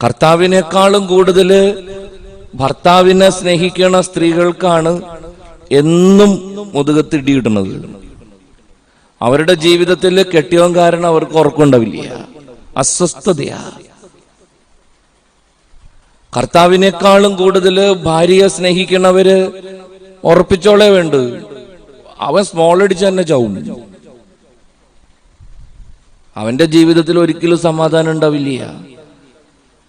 കർത്താവിനേക്കാളും കൂടുതൽ ഭർത്താവിനെ സ്നേഹിക്കണ സ്ത്രീകൾക്കാണ് എന്നും മുതുകത്തിടിയിടുന്നത്. അവരുടെ ജീവിതത്തിൽ കെട്ടിയവൻ കാരണം അവർക്ക് ഉറക്കമുണ്ടാവില്ല, അസ്വസ്ഥതയാ. കർത്താവിനേക്കാളും കൂടുതൽ ഭാര്യയെ സ്നേഹിക്കണവര് ഉറപ്പിച്ചോളേ വേണ്ടു, അവൻ സ്മോൾ അടിച്ച് തന്നെ ചാവും. അവന്റെ ജീവിതത്തിൽ ഒരിക്കലും സമാധാനം ഉണ്ടാവില്ല.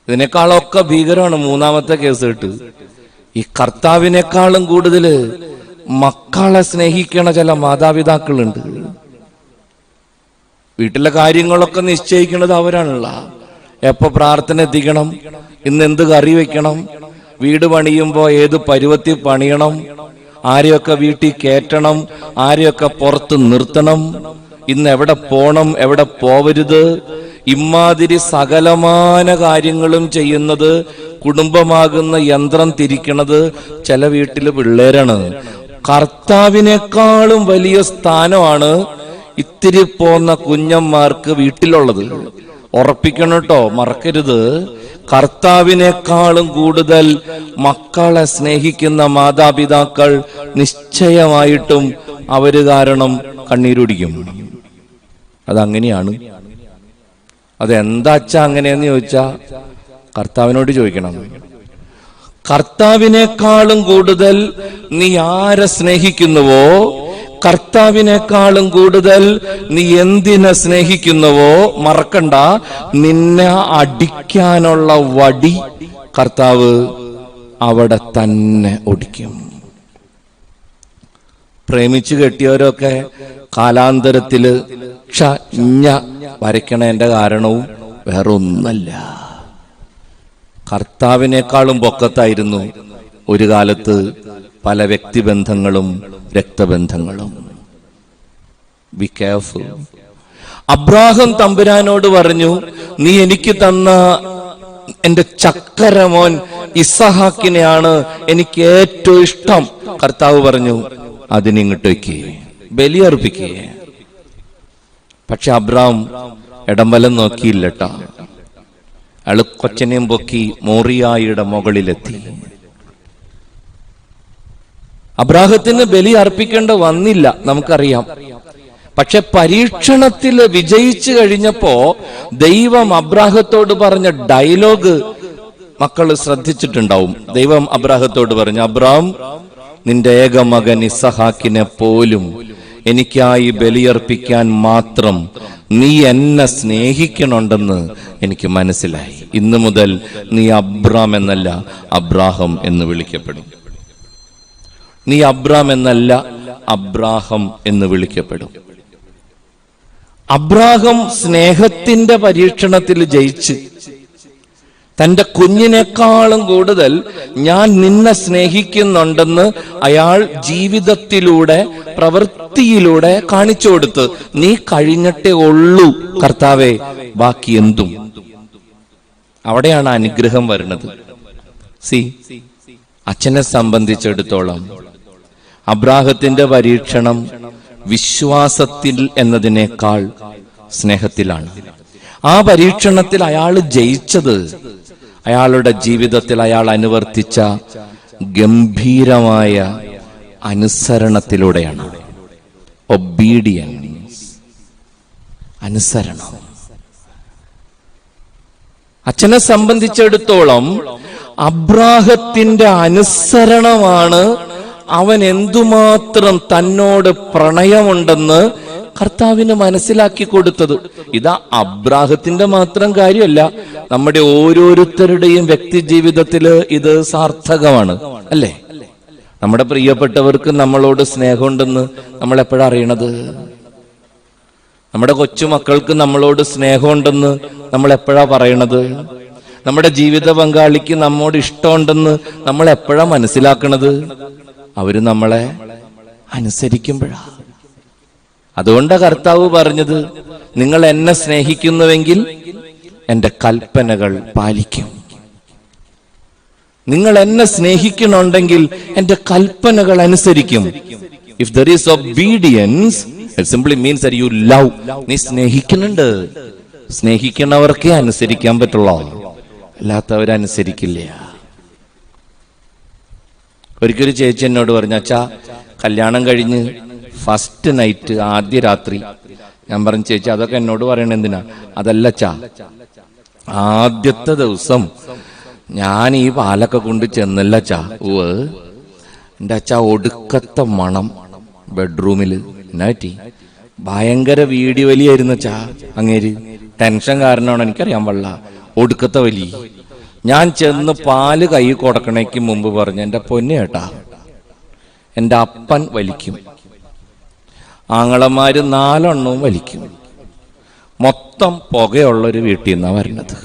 ഇതിനേക്കാളൊക്കെ ഭീകരമാണ് മൂന്നാമത്തെ കേസ് കേട്ട്. ഈ കർത്താവിനേക്കാളും കൂടുതൽ മക്കളെ സ്നേഹിക്കണ ചില മാതാപിതാക്കളുണ്ട്. വീട്ടിലെ കാര്യങ്ങളൊക്കെ നിശ്ചയിക്കുന്നത് അവരാണുള്ള. എപ്പോ പ്രാർത്ഥന എത്തിക്കണം, ഇന്ന് എന്ത് കറി വെക്കണം, വീട് പണിയുമ്പോ ഏത് പരുവത്തിൽ പണിയണം, ആരെയൊക്കെ വീട്ടിൽ കയറ്റണം, ആരെയൊക്കെ പുറത്ത് നിർത്തണം, ഇന്ന് എവിടെ പോണം, എവിടെ പോവരുത്, ഇമാതിരി സകലമാന കാര്യങ്ങളും ചെയ്യുന്നത്, കുടുംബമാകുന്ന യന്ത്രം തിരിക്കണത് ചില വീട്ടില് പിള്ളേരാണ്. കർത്താവിനേക്കാളും വലിയ സ്ഥാനമാണ് ഇത്തിരി പോന്ന കുഞ്ഞന്മാർക്ക് വീട്ടിലുള്ളത്. ഉറപ്പിക്കണം കേട്ടോ, മറക്കരുത്. കർത്താവിനേക്കാളും കൂടുതൽ മക്കളെ സ്നേഹിക്കുന്ന മാതാപിതാക്കൾ നിശ്ചയമായിട്ടും അവര് കാരണം കണ്ണീരൊടിക്കും. അതങ്ങനെയാണ്. അതെന്താച്ചാ അങ്ങനെയെന്ന് ചോദിച്ചാ കർത്താവിനോട് ചോദിക്കണം. കർത്താവിനേക്കാളും കൂടുതൽ നീ ആരെ സ്നേഹിക്കുന്നുവോ, കർത്താവിനേക്കാളും കൂടുതൽ നീ എന്തിനെ സ്നേഹിക്കുന്നുവോ, മറക്കണ്ട, നിന്നെ അടിക്കാനുള്ള വടി കർത്താവ് അവിടെ തന്നെ ഒടിക്കും. പ്രേമിച്ചു കെട്ടിയവരൊക്കെ കാലാന്തരത്തില് വരയ്ക്കണേന്റെ കാരണവും വേറെ ഒന്നല്ല. കർത്താവിനേക്കാളും പൊക്കത്തായിരുന്നു ഒരു കാലത്ത് പല വ്യക്തിബന്ധങ്ങളും രക്തബന്ധങ്ങളും. Be careful. അബ്രാഹാം തമ്പുരാനോട് പറഞ്ഞു, നീ എനിക്ക് തന്ന എന്റെ ചക്കരമോൻ ഇസഹാക്കിനെയാണ് എനിക്ക് ഏറ്റവും ഇഷ്ടം. കർത്താവ് പറഞ്ഞു, അതിനിങ്ങോട്ട് വയ്ക്കേ, ബലിയർപ്പിക്കേ. പക്ഷെ അബ്രാം ഇടംവലം നോക്കിയില്ലട്ടാ. അയാള് കൊച്ചനെയും പൊക്കി മോറിയായുടെ മുകളിലെത്തി. അബ്രാഹത്തിന് ബലി അർപ്പിക്കേണ്ട വന്നില്ല, നമുക്കറിയാം. പക്ഷെ പരീക്ഷണത്തിൽ വിജയിച്ചു കഴിഞ്ഞപ്പോ ദൈവം അബ്രാഹത്തോട് പറഞ്ഞ ഡയലോഗ് മക്കള് ശ്രദ്ധിച്ചിട്ടുണ്ടാവും. ദൈവം അബ്രാഹത്തോട് പറഞ്ഞു, അബ്രാം, നിന്റെ ഏകമകൻ ഇസഹാക്കിനെ പോലും എനിക്കായി ബലിയർപ്പിക്കാൻ മാത്രം നീ എന്നെ സ്നേഹിക്കണുണ്ടെന്ന് എനിക്ക് മനസ്സിലായി. ഇന്നു മുതൽ നീ അബ്രാം എന്നല്ല അബ്രാഹം എന്ന് വിളിക്കപ്പെടും. നീ അബ്രാം എന്നല്ല അബ്രാഹം എന്ന് വിളിക്കപ്പെടും. അബ്രാഹം സ്നേഹത്തിന്റെ പരീക്ഷണത്തിൽ ജയിച്ച് തന്റെ കുഞ്ഞിനേക്കാളും കൂടുതൽ ഞാൻ നിന്നെ സ്നേഹിക്കുന്നുണ്ടെന്ന് അയാൾ ജീവിതത്തിലൂടെ പ്രവൃത്തിയിലൂടെ കാണിച്ചു കൊടുത്ത്, നീ കഴിഞ്ഞിട്ടേ ഉള്ളൂ കർത്താവേ ബാക്കി എന്തും. അവിടെയാണ് അനുഗ്രഹം വരുന്നത്. അച്ഛനെ സംബന്ധിച്ചിടത്തോളം അബ്രാഹത്തിന്റെ പരീക്ഷണം വിശ്വാസത്തിൽ എന്നതിനേക്കാൾ സ്നേഹത്തിലാണ്. ആ പരീക്ഷണത്തിൽ അയാൾ ജയിച്ചത് അയാളുടെ ജീവിതത്തിൽ അയാൾ അനുവർത്തിച്ച ഗംഭീരമായ അനുസരണത്തിലൂടെയാണ്. ഒബീഡിയൻസ്, അനുസരണം. അച്ഛനെ സംബന്ധിച്ചിടത്തോളം അബ്രാഹത്തിന്റെ അനുസരണമാണ് അവൻ എന്തുമാത്രം തന്നോട് പ്രണയമുണ്ടെന്ന് കർത്താവിന് മനസ്സിലാക്കി കൊടുത്തത്. ഇതാ അബ്രാഹത്തിന്റെ മാത്രം കാര്യമല്ല, നമ്മുടെ ഓരോരുത്തരുടെയും വ്യക്തി ജീവിതത്തില് ഇത് സാർത്ഥകമാണ്, അല്ലേ? നമ്മുടെ പ്രിയപ്പെട്ടവർക്ക് നമ്മളോട് സ്നേഹമുണ്ടെന്ന് നമ്മൾ എപ്പോഴാ അറിയണത്? നമ്മുടെ കൊച്ചുമക്കൾക്ക് നമ്മളോട് സ്നേഹമുണ്ടെന്ന് നമ്മൾ എപ്പോഴാ പറയണത്? നമ്മുടെ ജീവിത പങ്കാളിക്ക് നമ്മോട് ഇഷ്ടമുണ്ടെന്ന് നമ്മൾ എപ്പോഴാ മനസ്സിലാക്കണത്? അവര് നമ്മളെ അനുസരിക്കുമ്പോഴാ. അതുകൊണ്ടാ കർത്താവ് പറഞ്ഞത്, നിങ്ങൾ എന്നെ സ്നേഹിക്കുന്നുവെങ്കിൽ എന്റെ കൽപ്പനകൾ പാലിക്കും. നിങ്ങൾ എന്നെ സ്നേഹിക്കുന്നുണ്ടെങ്കിൽ എന്റെ കൽപ്പനകൾ അനുസരിക്കും. If there is obedience, it simply means that you love. നീ സ്നേഹിക്കുന്നുണ്ട്. സ്നേഹിക്കുന്നവർക്കേ അനുസരിക്കാൻ പറ്റുള്ളൂ, അല്ലാത്തവരനുസരിക്കില്ല. ഒരിക്കലും ചേച്ചി എന്നോട് പറഞ്ഞു, അച്ഛാ കല്യാണം കഴിഞ്ഞ് ഫസ്റ്റ് നൈറ്റ്, ആദ്യ രാത്രി. ഞാൻ പറഞ്ഞു, ചേച്ചി അതൊക്കെ എന്നോട് പറയണ എന്തിനാ? അതല്ല അച്ഛാ, ആദ്യത്തെ ദിവസം ഞാൻ ഈ പാലൊക്കെ കൊണ്ട് ചെന്നല്ല അച്ഛാ. എൻ്റെ അച്ഛാ ഒടുക്കത്തെ മണം ബെഡ്റൂമില്. എന്നാറ്റി? ഭയങ്കര വീടി വലിയായിരുന്നു അച്ഛാ. അങ്ങേര് ടെൻഷൻ കാരണമാണ്, എനിക്കറിയാൻ പാടില്ല. ഒടുക്കത്തെ വലി. ഞാൻ ചെന്ന് പാല് കൈ കൊടുക്കണേക്ക് മുമ്പ് പറഞ്ഞു, എൻ്റെ പൊന്നു ചേട്ടാ, എൻ്റെ അപ്പൻ വലിക്കും, ആങ്ങളമാര് 4 എണ്ണവും വലിക്കും, മൊത്തം പുകയുള്ളൊരു വീട്ടിൽ നിന്നാ വരണത്,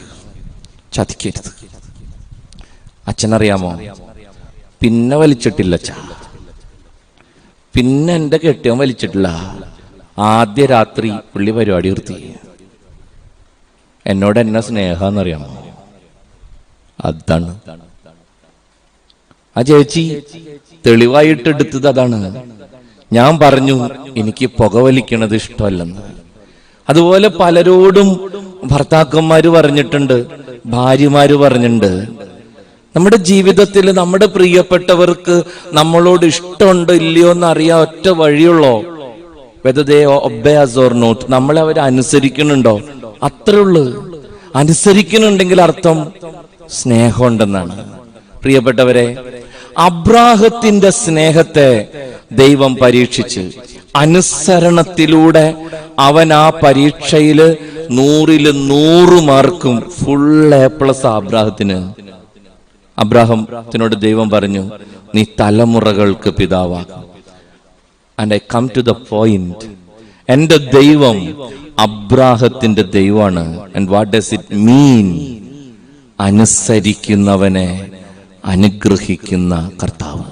ചതിക്കരുത്. അച്ഛനറിയാമോ, പിന്നെ വലിച്ചിട്ടില്ല അച്ഛാ. പിന്നെ എൻ്റെ കെട്ടിയവൻ വലിച്ചിട്ടില്ല. ആദ്യ രാത്രി പുള്ളി പരിപാടി നിർത്തി. എന്നോട് എന്നെ സ്നേഹാന്നറിയാമോ? അതാണ്. ആ ചേച്ചി തെളിവായിട്ട് എടുത്തത് അതാണ്. ഞാൻ പറഞ്ഞു എനിക്ക് പുകവലിക്കണത് ഇഷ്ടമല്ലെന്ന്. അതുപോലെ പലരോടും ഭർത്താക്കന്മാര് പറഞ്ഞിട്ടുണ്ട്, ഭാര്യമാര് പറഞ്ഞിട്ടുണ്ട്. നമ്മുടെ ജീവിതത്തിൽ നമ്മുടെ പ്രിയപ്പെട്ടവർക്ക് നമ്മളോട് ഇഷ്ടമുണ്ടോ ഇല്ലയോ എന്ന് അറിയാൻ ഒറ്റ വഴിയുള്ളോ, whether they obey us or not, നമ്മളെ അവർ അനുസരിക്കുന്നുണ്ടോ, അത്രേ ഉള്ളു. അനുസരിക്കുന്നുണ്ടെങ്കിൽ അർത്ഥം സ്നേഹമുണ്ടെന്നാണ്. പ്രിയപ്പെട്ടവരെ, അബ്രാഹത്തിന്റെ സ്നേഹത്തെ ദൈവം പരീക്ഷിച്ച് അനുസരണത്തിലൂടെ അവൻ ആ പരീക്ഷയില് 100-ൽ 100 മാർക്കും ഫുൾ A+ അബ്രാഹത്തിന്. അബ്രാഹത്തിനോട് ദൈവം പറഞ്ഞു, നീ തലമുറകൾക്ക് പിതാവാകും. And I come to the point, എന്റെ ദൈവം അബ്രാഹത്തിന്റെ ദൈവമാണ്. And what does it mean? അനുസരിക്കുന്നവനെ അനുഗ്രഹിക്കുന്ന കർത്താവ്.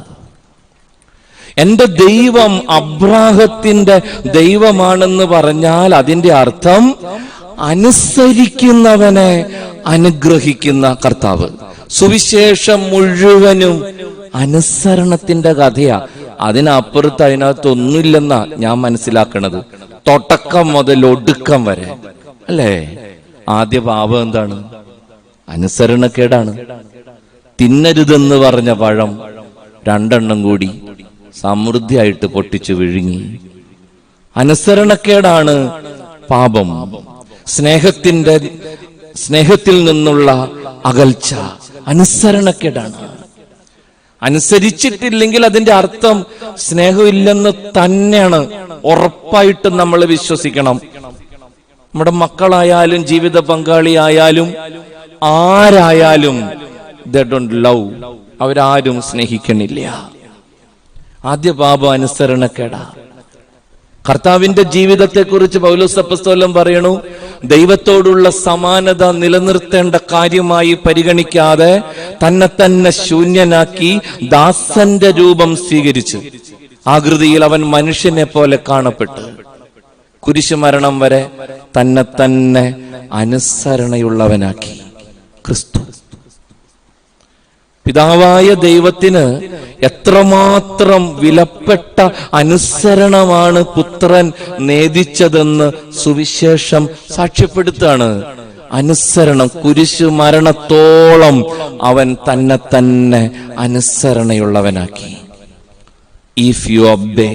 എന്റെ ദൈവം അബ്രാഹത്തിന്റെ ദൈവമാണെന്ന് പറഞ്ഞാൽ അതിന്റെ അർത്ഥം അനുസരിക്കുന്നവനെ അനുഗ്രഹിക്കുന്ന കർത്താവ്. സുവിശേഷം മുഴുവനും അനുസരണത്തിന്റെ കഥയാ. അതിനപ്പുറത്ത് അതിനകത്തൊന്നുമില്ലെന്നാ ഞാൻ മനസ്സിലാക്കണത്, തുടക്കം മുതൽ ഒടുക്കം വരെ. അല്ലേ? ആദ്യ പാപം എന്താണ്? അനുസരണക്കേടാണ്. തിന്നരുതെന്ന് പറഞ്ഞ പഴം 2 എണ്ണം കൂടി സമൃദ്ധിയായിട്ട് പൊട്ടിച്ചു വിഴുങ്ങി. അനുസരണക്കേടാണ് പാപം. സ്നേഹത്തിൽ നിന്നുള്ള അകൽച്ച അനുസരണക്കേടാണ്. അനുസരിച്ചിട്ടില്ലെങ്കിൽ അതിന്റെ അർത്ഥം സ്നേഹമില്ലെന്ന് തന്നെയാണ് ഉറപ്പായിട്ടും നമ്മൾ വിശ്വസിക്കണം. നമ്മുടെ മക്കളായാലും ജീവിത പങ്കാളിയായാലും ആരായാലും they don't love, അവരാരും സ്നേഹിക്കണില്ല. ആദ്യ പാപം അനുസരണക്കേടാ. കർത്താവിന്റെ ജീവിതത്തെക്കുറിച്ച് പൗലോസ് അപ്പോസ്തലൻ പറയണു, ദൈവത്തോടുള്ള സമാനത നിലനിർത്തേണ്ട കാര്യമായി പരിഗണിക്കാതെ തന്നെ ശൂന്യനാക്കി ദാസന്റെ രൂപം സ്വീകരിച്ച് ആകൃതിയിൽ അവൻ മനുഷ്യനെ പോലെ കാണപ്പെട്ടു. കുരിശുമരണം വരെ തന്നെ അനുസരണയുള്ളവനാക്കി ക്രിസ്തു. പിതാവായ ദൈവത്തിന് എത്രമാത്രം വിലപ്പെട്ട അനുസരണമാണ് പുത്രൻ നേദിച്ചതെന്ന് സുവിശേഷം സാക്ഷ്യപ്പെടുത്താണ്. അനുസരണം, കുരിശു മരണത്തോളം അവൻ തന്നെ അനുസരണയുള്ളവനാക്കി. If you obey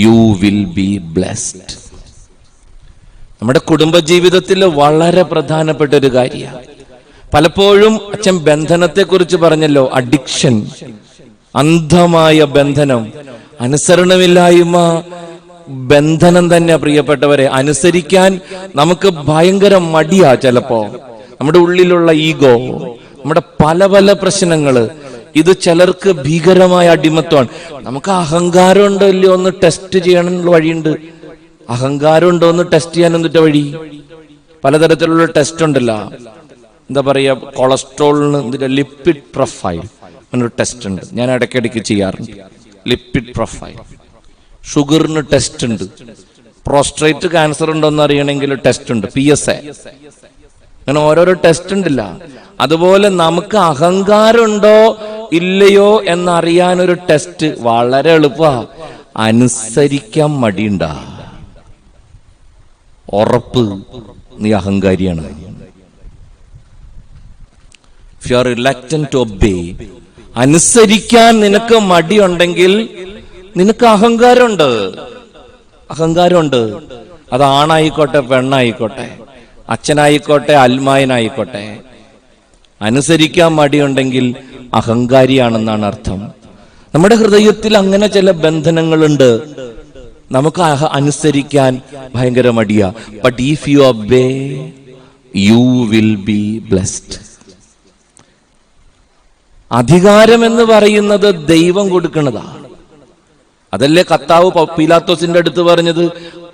you will be blessed. നമ്മുടെ കുടുംബജീവിതത്തിൽ വളരെ പ്രധാനപ്പെട്ട ഒരു കാര്യമാണ്. പലപ്പോഴും അച്ഛൻ ബന്ധനത്തെ കുറിച്ച് പറഞ്ഞല്ലോ, അഡിക്ഷൻ, അന്ധമായ ബന്ധനം, അനുസരണമില്ലായ്മ ബന്ധനം തന്നെ. പ്രിയപ്പെട്ടവരെ, അനുസരിക്കാൻ നമുക്ക് ഭയങ്കര മടിയാ. ചിലപ്പോ നമ്മുടെ ഉള്ളിലുള്ള ഈഗോ, നമ്മുടെ പല പല പ്രശ്നങ്ങള്, ഇത് ചിലർക്ക് ഭീകരമായ അടിമത്വമാണ്. നമുക്ക് അഹങ്കാരം ഉണ്ടോ ഇല്ലയോ ഒന്ന് ടെസ്റ്റ് ചെയ്യാനുള്ള വഴിയുണ്ട്. അഹങ്കാരം ഉണ്ടോ എന്ന് ടെസ്റ്റ് ചെയ്യാൻ എന്നിട്ട് വഴി പലതരത്തിലുള്ള ടെസ്റ്റ് ഉണ്ടല്ലോ. എന്താ പറയാ, കൊളസ്ട്രോളിന് ലിപ്പിഡ് പ്രൊഫൈൽ എന്നൊരു ടെസ്റ്റ് ഉണ്ട്, ഞാൻ ഇടയ്ക്കിടയ്ക്ക് ചെയ്യാറുണ്ട്. Lipid profile. ഷുഗറിന് ടെസ്റ്റ് ഉണ്ട്. പ്രോസ്ട്രേറ്റ് ക്യാൻസർ ഉണ്ടോന്ന് അറിയണമെങ്കിൽ ടെസ്റ്റ് ഉണ്ട്, PSA. അങ്ങനെ ഓരോരോ ടെസ്റ്റ് ഉണ്ടല്ല. അതുപോലെ നമുക്ക് അഹങ്കാരം ഉണ്ടോ ഇല്ലയോ എന്നറിയാനൊരു ടെസ്റ്റ് വളരെ എളുപ്പ. അനുസരിക്കാൻ മടിയുണ്ടാ, ഉറപ്പ് നീ അഹങ്കാരിയാണ്. You are reluctant to obey, അനുസരിക്കാൻ നിനക്ക് മടിയുണ്ടെങ്കിൽ നിനക്ക് അഹങ്കാരമുണ്ട്. അത് ആണായിക്കോട്ടെ, പെണ്ണായിക്കോട്ടെ, അച്ഛനായിക്കോട്ടെ, അൽമായനായിക്കോട്ടെ. അനുസരിക്കാൻ മടിയുണ്ടെങ്കിൽ അഹങ്കാരിയാണെന്നാണ് അർത്ഥം. നമ്മുടെ ഹൃദയത്തിൽ അങ്ങനെ ചില ബന്ധനങ്ങളുണ്ട്. നമുക്ക് അനുസരിക്കാൻ ഭയങ്കര മടിയാ. But if you obey you will be blessed. അധികാരം എന്ന് പറയുന്നത് ദൈവം കൊടുക്കുന്നതാണ്. അതല്ലേ കർത്താവ് പീലാത്തോസിന്റെ അടുത്ത് പറഞ്ഞത്,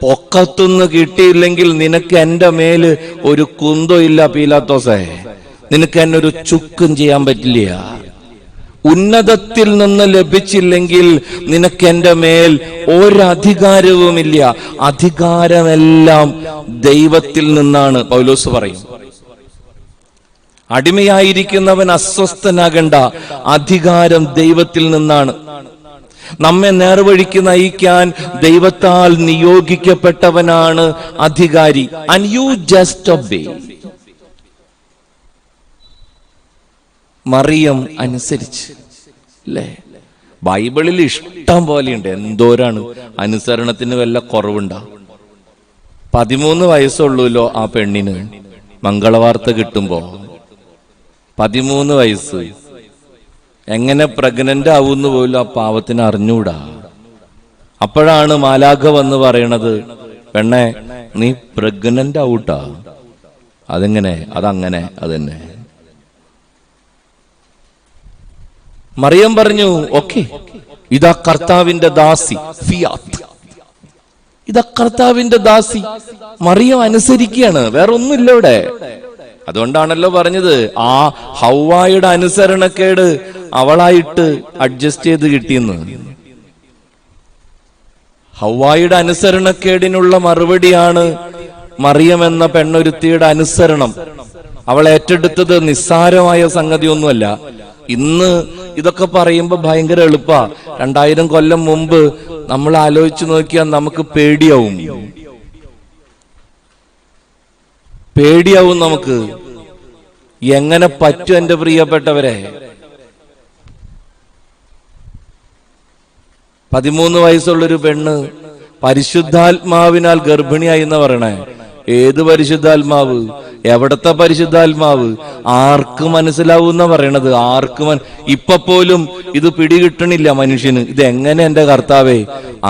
പൊക്കത്തുനിന്ന് കിട്ടിയില്ലെങ്കിൽ നിനക്ക് എന്റെ മേല് ഒരു കുന്തോ ഇല്ല പീലാത്തോസേ, നിനക്ക് എന്നെ ഒരു ചുക്കും ചെയ്യാൻ പറ്റില്ല. ഉന്നതത്തിൽ നിന്ന് ലഭിച്ചില്ലെങ്കിൽ നിനക്ക് എന്റെ മേൽ ഒരധികാരവുമില്ല. അധികാരമെല്ലാം ദൈവത്തിൽ നിന്നാണ്. പൗലോസ് പറയും, അടിമയായിരിക്കുന്നവൻ അസ്വസ്ഥനാകണ്ട, അധികാരം ദൈവത്തിൽ നിന്നാണ്. നമ്മെ നേർവഴിക്ക് നയിക്കാൻ ദൈവത്താൽ നിയോഗിക്കപ്പെട്ടവനാണ് അധികാരി. And you just obey. Mariyam അനുസരിച്ച് അല്ലേ? ബൈബിളിൽ ഇഷ്ടം പോലെയുണ്ട്. എന്തോരാണ് അനുസരണത്തിന് വല്ല കുറവുണ്ടാ? 13 വയസ്സുള്ളൂല്ലോ ആ പെണ്ണിന് മംഗളവാർത്ത കിട്ടുമ്പോ. 13 വയസ്സ്. എങ്ങനെ പ്രഗ്നന്റ് ആവുന്നു പോലും ആ പാവത്തിന് അറിഞ്ഞൂടാ. അപ്പോഴാണ് മാലാഖ വന്ന് പറയണത്, പെണ്ണെ നീ പ്രഗ്നന്റ് ആവൂട്ടാ. അതെങ്ങനെ? അതന്നെ. മറിയം പറഞ്ഞു, ഓക്കെ, ഇതാ കർത്താവിന്റെ ദാസി. ഫിയാത്ത്. ഇതാ കർത്താവിന്റെ ദാസി. മറിയം അനുസരിക്കുകയാണ്, വേറെ ഒന്നുമില്ല ഇവിടെ. അതുകൊണ്ടാണല്ലോ പറഞ്ഞത്, ആ ഹവ്വായുടെ അനുസരണക്കേട് അവളായിട്ട് അഡ്ജസ്റ്റ് ചെയ്ത് കിട്ടിയെന്ന്. ഹവ്വായുടെ അനുസരണക്കേടിനുള്ള മറുപടിയാണ് മറിയം എന്ന പെണ്ണൊരുത്തിയുടെ അനുസരണം. അവൾ ഏറ്റെടുത്തത് നിസ്സാരമായ സംഗതിയൊന്നുമല്ല. ഇന്ന് ഇതൊക്കെ പറയുമ്പോ ഭയങ്കര എളുപ്പാ. 2000 കൊല്ലം മുമ്പ് നമ്മൾ ആലോചിച്ചു നോക്കിയാൽ നമുക്ക് പേടിയാവും. നമുക്ക്. എങ്ങനെ പറ്റും എന്റെ പ്രിയപ്പെട്ടവരെ? 13 വയസ്സുള്ളൊരു പെണ്ണ് പരിശുദ്ധാത്മാവിനാൽ ഗർഭിണിയായി എന്ന് പറയണേ. ഏത് പരിശുദ്ധാത്മാവ്? എവിടത്തെ പരിശുദ്ധാത്മാവ്? ആർക്ക് മനസ്സിലാവൂന്ന പറയണത്? ഇപ്പൊ പോലും ഇത് പിടികിട്ടണില്ല മനുഷ്യന്. ഇത് എങ്ങനെ എന്റെ കർത്താവേ,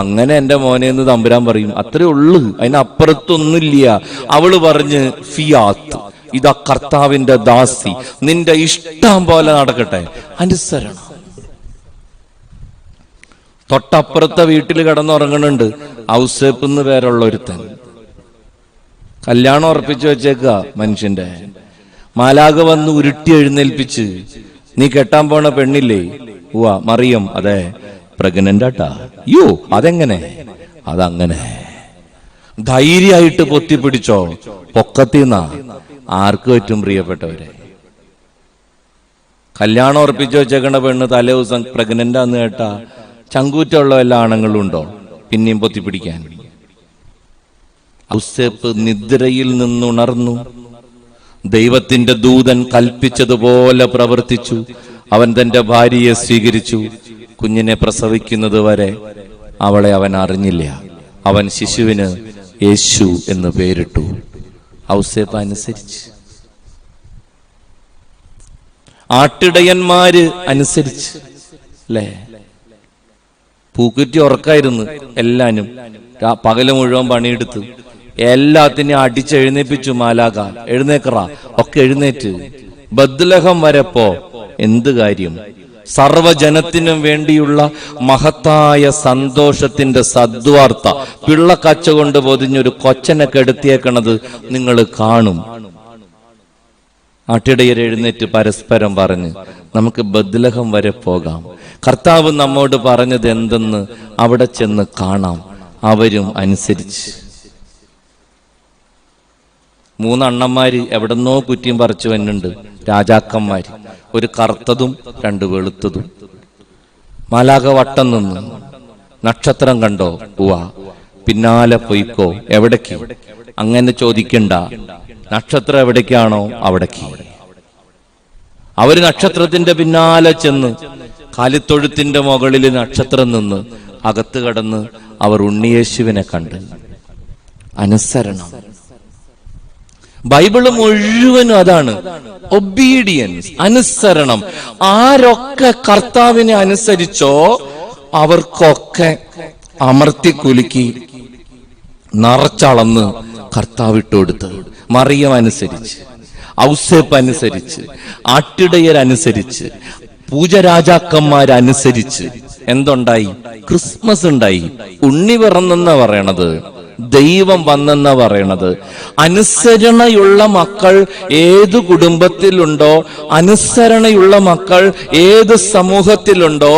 അങ്ങനെ എന്റെ മോനെ എന്ന് തമ്പുരാൻ പറയും. അത്രേ ഉള്ളു, അതിനപ്പുറത്തൊന്നുമില്ല. അവള് പറഞ്ഞ്, ഫിയാത്ത്, ഇതാ കർത്താവിന്റെ ദാസി, നിന്റെ ഇഷ്ടം പോലെ നടക്കട്ടെ. അനുസരണം. തൊട്ടപ്പുറത്തെ വീട്ടിൽ കിടന്നുറങ്ങണുണ്ട് ഔസേപ്പ് എന്ന് പേരുള്ള ഒരുത്തൻ. കല്യാണം ഉറപ്പിച്ചു വെച്ചേക്ക മനുഷ്യന്റെ. മാലാഖ വന്ന് ഉരുട്ടി എഴുന്നേൽപ്പിച്ച്, നീ കെട്ടാൻ പോണ പെണ്ണില്ലേ? മറിയം. അതെ, പ്രഗ്നന്റ് ആട്ടാ. യോ, അതെങ്ങനെ? അതങ്ങനെ. ധൈര്യമായിട്ട് പൊത്തിപ്പിടിച്ചോ. പൊക്കത്തിന്നാ. ആർക്ക് പറ്റും പ്രിയപ്പെട്ടവരെ? കല്യാണം ഉറപ്പിച്ചു വെച്ചേക്കണ പെണ്ണ് തലേ ദിവസം പ്രഗ്നന്റ് ആന്ന് കേട്ടാ ചങ്കൂറ്റുള്ള എല്ലാ ആണുങ്ങളും ഉണ്ടോ പിന്നെയും പൊത്തിപ്പിടിക്കാൻ? ഔസേപ്പ് നിദ്രയിൽ നിന്നുണർന്നു. ദൈവത്തിന്റെ ദൂതൻ കൽപ്പിച്ചതുപോലെ പ്രവർത്തിച്ചു. അവൻ തന്റെ ഭാര്യയെ സ്വീകരിച്ചു. കുഞ്ഞിനെ പ്രസവിക്കുന്നത് വരെ അവളെ അവൻ അറിഞ്ഞില്ല. അവൻ ശിശുവിന് യേശു എന്ന് പേരിട്ടു. ഔസേപ്പ് അനുസരിച്ച്. ആട്ടിടയന്മാര് അനുസരിച്ച് അല്ലേ? പൂക്കുറ്റി ഉറക്കായിരുന്നു എല്ലാനും. പകല് മുഴുവൻ പണിയെടുത്ത് എല്ലാത്തിനെയും അടിച്ചെഴുന്നേപ്പിച്ചു മാലാഖ. എഴുന്നേക്കറ. ഒക്കെ എഴുന്നേറ്റ്. ബദ്ലഹം വരെപ്പോ എന്ത് കാര്യം? സർവജനത്തിനും വേണ്ടിയുള്ള മഹത്തായ സന്തോഷത്തിന്റെ സദ്വാർത്ത പിള്ളക്കച്ച കൊണ്ട് പൊതിഞ്ഞൊരു കൊച്ചനെ കെടുത്തിയേക്കണത് നിങ്ങൾ കാണും. ആട്ടിടയർ എഴുന്നേറ്റ് പരസ്പരം പറഞ്ഞ്, നമുക്ക് ബദ്ലഹം വരെ പോകാം. കർത്താവ് നമ്മോട് പറഞ്ഞത് എന്തെന്ന് അവിടെ ചെന്ന് കാണാം. അവരും അനുസരിച്ച്. 3 അണ്ണന്മാര് എവിടെന്നോ കുറ്റിയും പറിച്ചു വന്നുണ്ട്. രാജാക്കന്മാര്. ഒരു കറുത്തതും 2 വെളുത്തതും. മാലാഖ വട്ടം നിന്ന്, നക്ഷത്രം കണ്ടോ? പിന്നാലെ പോയിക്കോ. എവിടേക്ക്? അങ്ങനെ ചോദിക്കണ്ട. നക്ഷത്രം എവിടേക്കാണോ അവിടേക്ക്. അവര് നക്ഷത്രത്തിന്റെ പിന്നാലെ ചെന്ന് കാലിത്തൊഴുത്തിന്റെ മുകളിൽ നക്ഷത്രം നിന്ന് അകത്ത് കടന്ന് അവർ ഉണ്ണിയേശുവിനെ കണ്ട്. അനുസരണം. ബൈബിള് മുഴുവനും അതാണ്, ഒബീഡിയൻസ്, അനുസരണം. ആരൊക്കെ കർത്താവിനെ അനുസരിച്ചോ അവർക്കൊക്കെ അമർത്തി കുലുക്കി നിറച്ചളന്ന് കർത്താവ് ഇട്ടുകൊടുത്ത്. മറിയം അനുസരിച്ച്, ഔസേപ്പ് അനുസരിച്ച്, ആട്ടിടയരനുസരിച്ച്, പൂജരാജാക്കന്മാരനുസരിച്ച് എന്തുണ്ടായി? ക്രിസ്മസ് ഉണ്ടായി. ഉണ്ണി പിറന്നെന്ന പറയണത്, ദൈവം വന്നെന്ന പറയണത്. അനുസരണയുള്ള മക്കൾ ഏതു കുടുംബത്തിലുണ്ടോ, അനുസരണയുള്ള മക്കൾ ഏത് സമൂഹത്തിലുണ്ടോ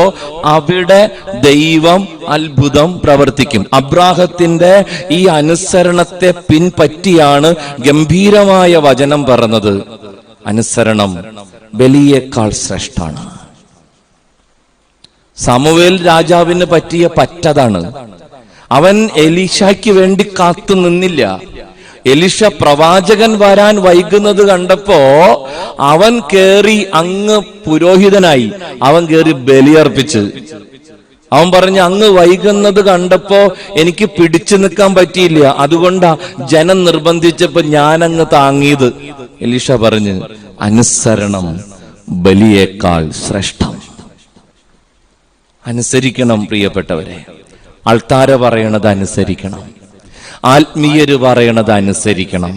അവിടെ ദൈവം അത്ഭുതം പ്രവർത്തിക്കും. അബ്രാഹത്തിന്റെ ഈ അനുസരണത്തെ പിൻപറ്റിയാണ് ഗംഭീരമായ വചനം പറഞ്ഞത്. അനുസരണം ബലിയേക്കാൾ ശ്രേഷ്ഠാണ്. സമൂവേൽ രാജാവിന് പറ്റിയ പറ്റതാണ്. അവൻ എലീശയ്ക്ക് വേണ്ടി കാത്തു നിന്നില്ല. എലീശ പ്രവാചകൻ വരാൻ വൈകുന്നത് കണ്ടപ്പോ അവൻ കേറി അങ്ങ് പുരോഹിതനായി, അവൻ കേറി ബലിയർപ്പിച്ച്. അവൻ പറഞ്ഞു, അങ്ങ് വൈകുന്നത് കണ്ടപ്പോ എനിക്ക് പിടിച്ചു നിൽക്കാൻ പറ്റിയില്ല, അതുകൊണ്ടാ ജനം നിർബന്ധിച്ചപ്പോ ഞാനങ്ങ് താങ്ങിയത്. എലീശ പറഞ്ഞു, അനുസരണം ബലിയേക്കാൾ ശ്രേഷ്ഠം. അനുസരിക്കണം പ്രിയപ്പെട്ടവരെ. ആൾത്താര പറയണത് അനുസരിക്കണം, ആത്മീയര് പറയണത് അനുസരിക്കണം,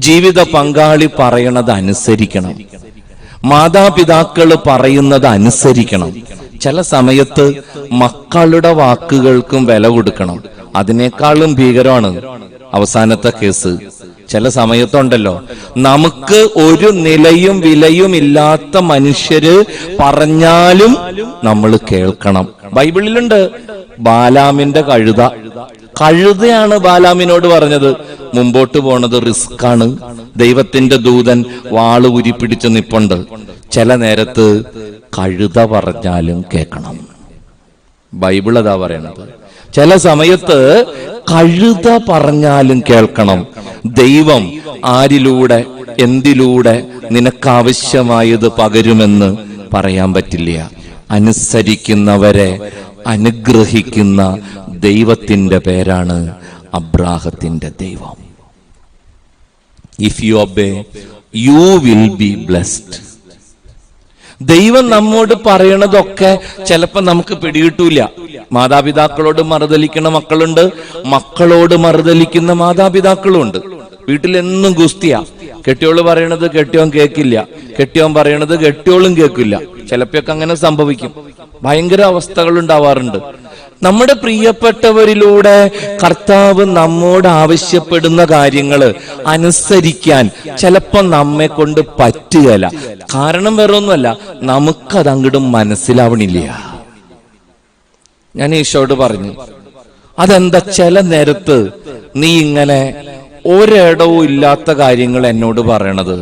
ജീവിത പങ്കാളി പറയണത് അനുസരിക്കണം, മാതാപിതാക്കള് പറയുന്നത് അനുസരിക്കണം. ചില സമയത്ത് മക്കളുടെ വാക്കുകൾക്കും വില കൊടുക്കണം. അതിനേക്കാളും ഭീകരമാണ് അവസാനത്തെ കേസ്. ചില സമയത്തുണ്ടല്ലോ, നമുക്ക് ഒരു നിലയും വിലയും ഇല്ലാത്ത മനുഷ്യര് പറഞ്ഞാലും നമ്മൾ കേൾക്കണം. ബൈബിളിലുണ്ട് ബാലാമിന്റെ കഴുതയാണ് ബാലാമിനോട് പറഞ്ഞത്, മുമ്പോട്ട് പോണത് റിസ്ക് ആണ്, ദൈവത്തിന്റെ ദൂതൻ വാള് ഉരിപ്പിടിച്ച് നിപ്പുണ്ട്. ചില നേരത്ത് കഴുത പറഞ്ഞാലും കേൾക്കണം. ബൈബിൾ അതാ പറയണത്. ചില സമയത്ത് കഴുത പറഞ്ഞാലും കേൾക്കണം. ദൈവം ആരിലൂടെ എന്തിലൂടെ നിനക്കാവശ്യമായത് പകരുമെന്ന് പറയാൻ പറ്റില്ല. അനുസരിക്കുന്നവരെ അനുഗ്രഹിക്കുന്ന ദൈവത്തിന്റെ പേരാണ് അബ്രാഹത്തിന്റെ ദൈവം. If you obey you will be blessed. ദൈവം നമ്മോട് പറയണതൊക്കെ ചിലപ്പോ നമുക്ക് പിടികിട്ടൂല. മാതാപിതാക്കളോട് മറുതലിക്കുന്ന മക്കളുണ്ട്, മക്കളോട് മറുതലിക്കുന്ന മാതാപിതാക്കളും ഉണ്ട്. വീട്ടിലെന്നും ഗുസ്തിയാ. കെട്ടിയോള് പറയണത് കെട്ടിയോൻ കേൾക്കില്ല, കെട്ടിയോൻ പറയണത് കെട്ടിയോളും കേൾക്കില്ല. ചിലപ്പോഴൊക്കെ അങ്ങനെ സംഭവിക്കും. ഭയങ്കര അവസ്ഥകൾ ഉണ്ടാവാറുണ്ട്. നമ്മുടെ പ്രിയപ്പെട്ടവരിലൂടെ കർത്താവ് നമ്മോട് ആവശ്യപ്പെടുന്ന കാര്യങ്ങൾ അനുസരിക്കാൻ ചിലപ്പോ നമ്മെ കൊണ്ട് പറ്റുകയില്ല. കാരണം വേറൊന്നുമല്ല, നമുക്കത് അങ്ങോട്ടും മനസ്സിലാവണില്ല. ഞാൻ ഈശോയോട് പറഞ്ഞു, അതെന്താ ചില നേരത്ത് നീ ഇങ്ങനെ ഒരിടവും ഇല്ലാത്ത കാര്യങ്ങൾ എന്നോട് പറയണത്?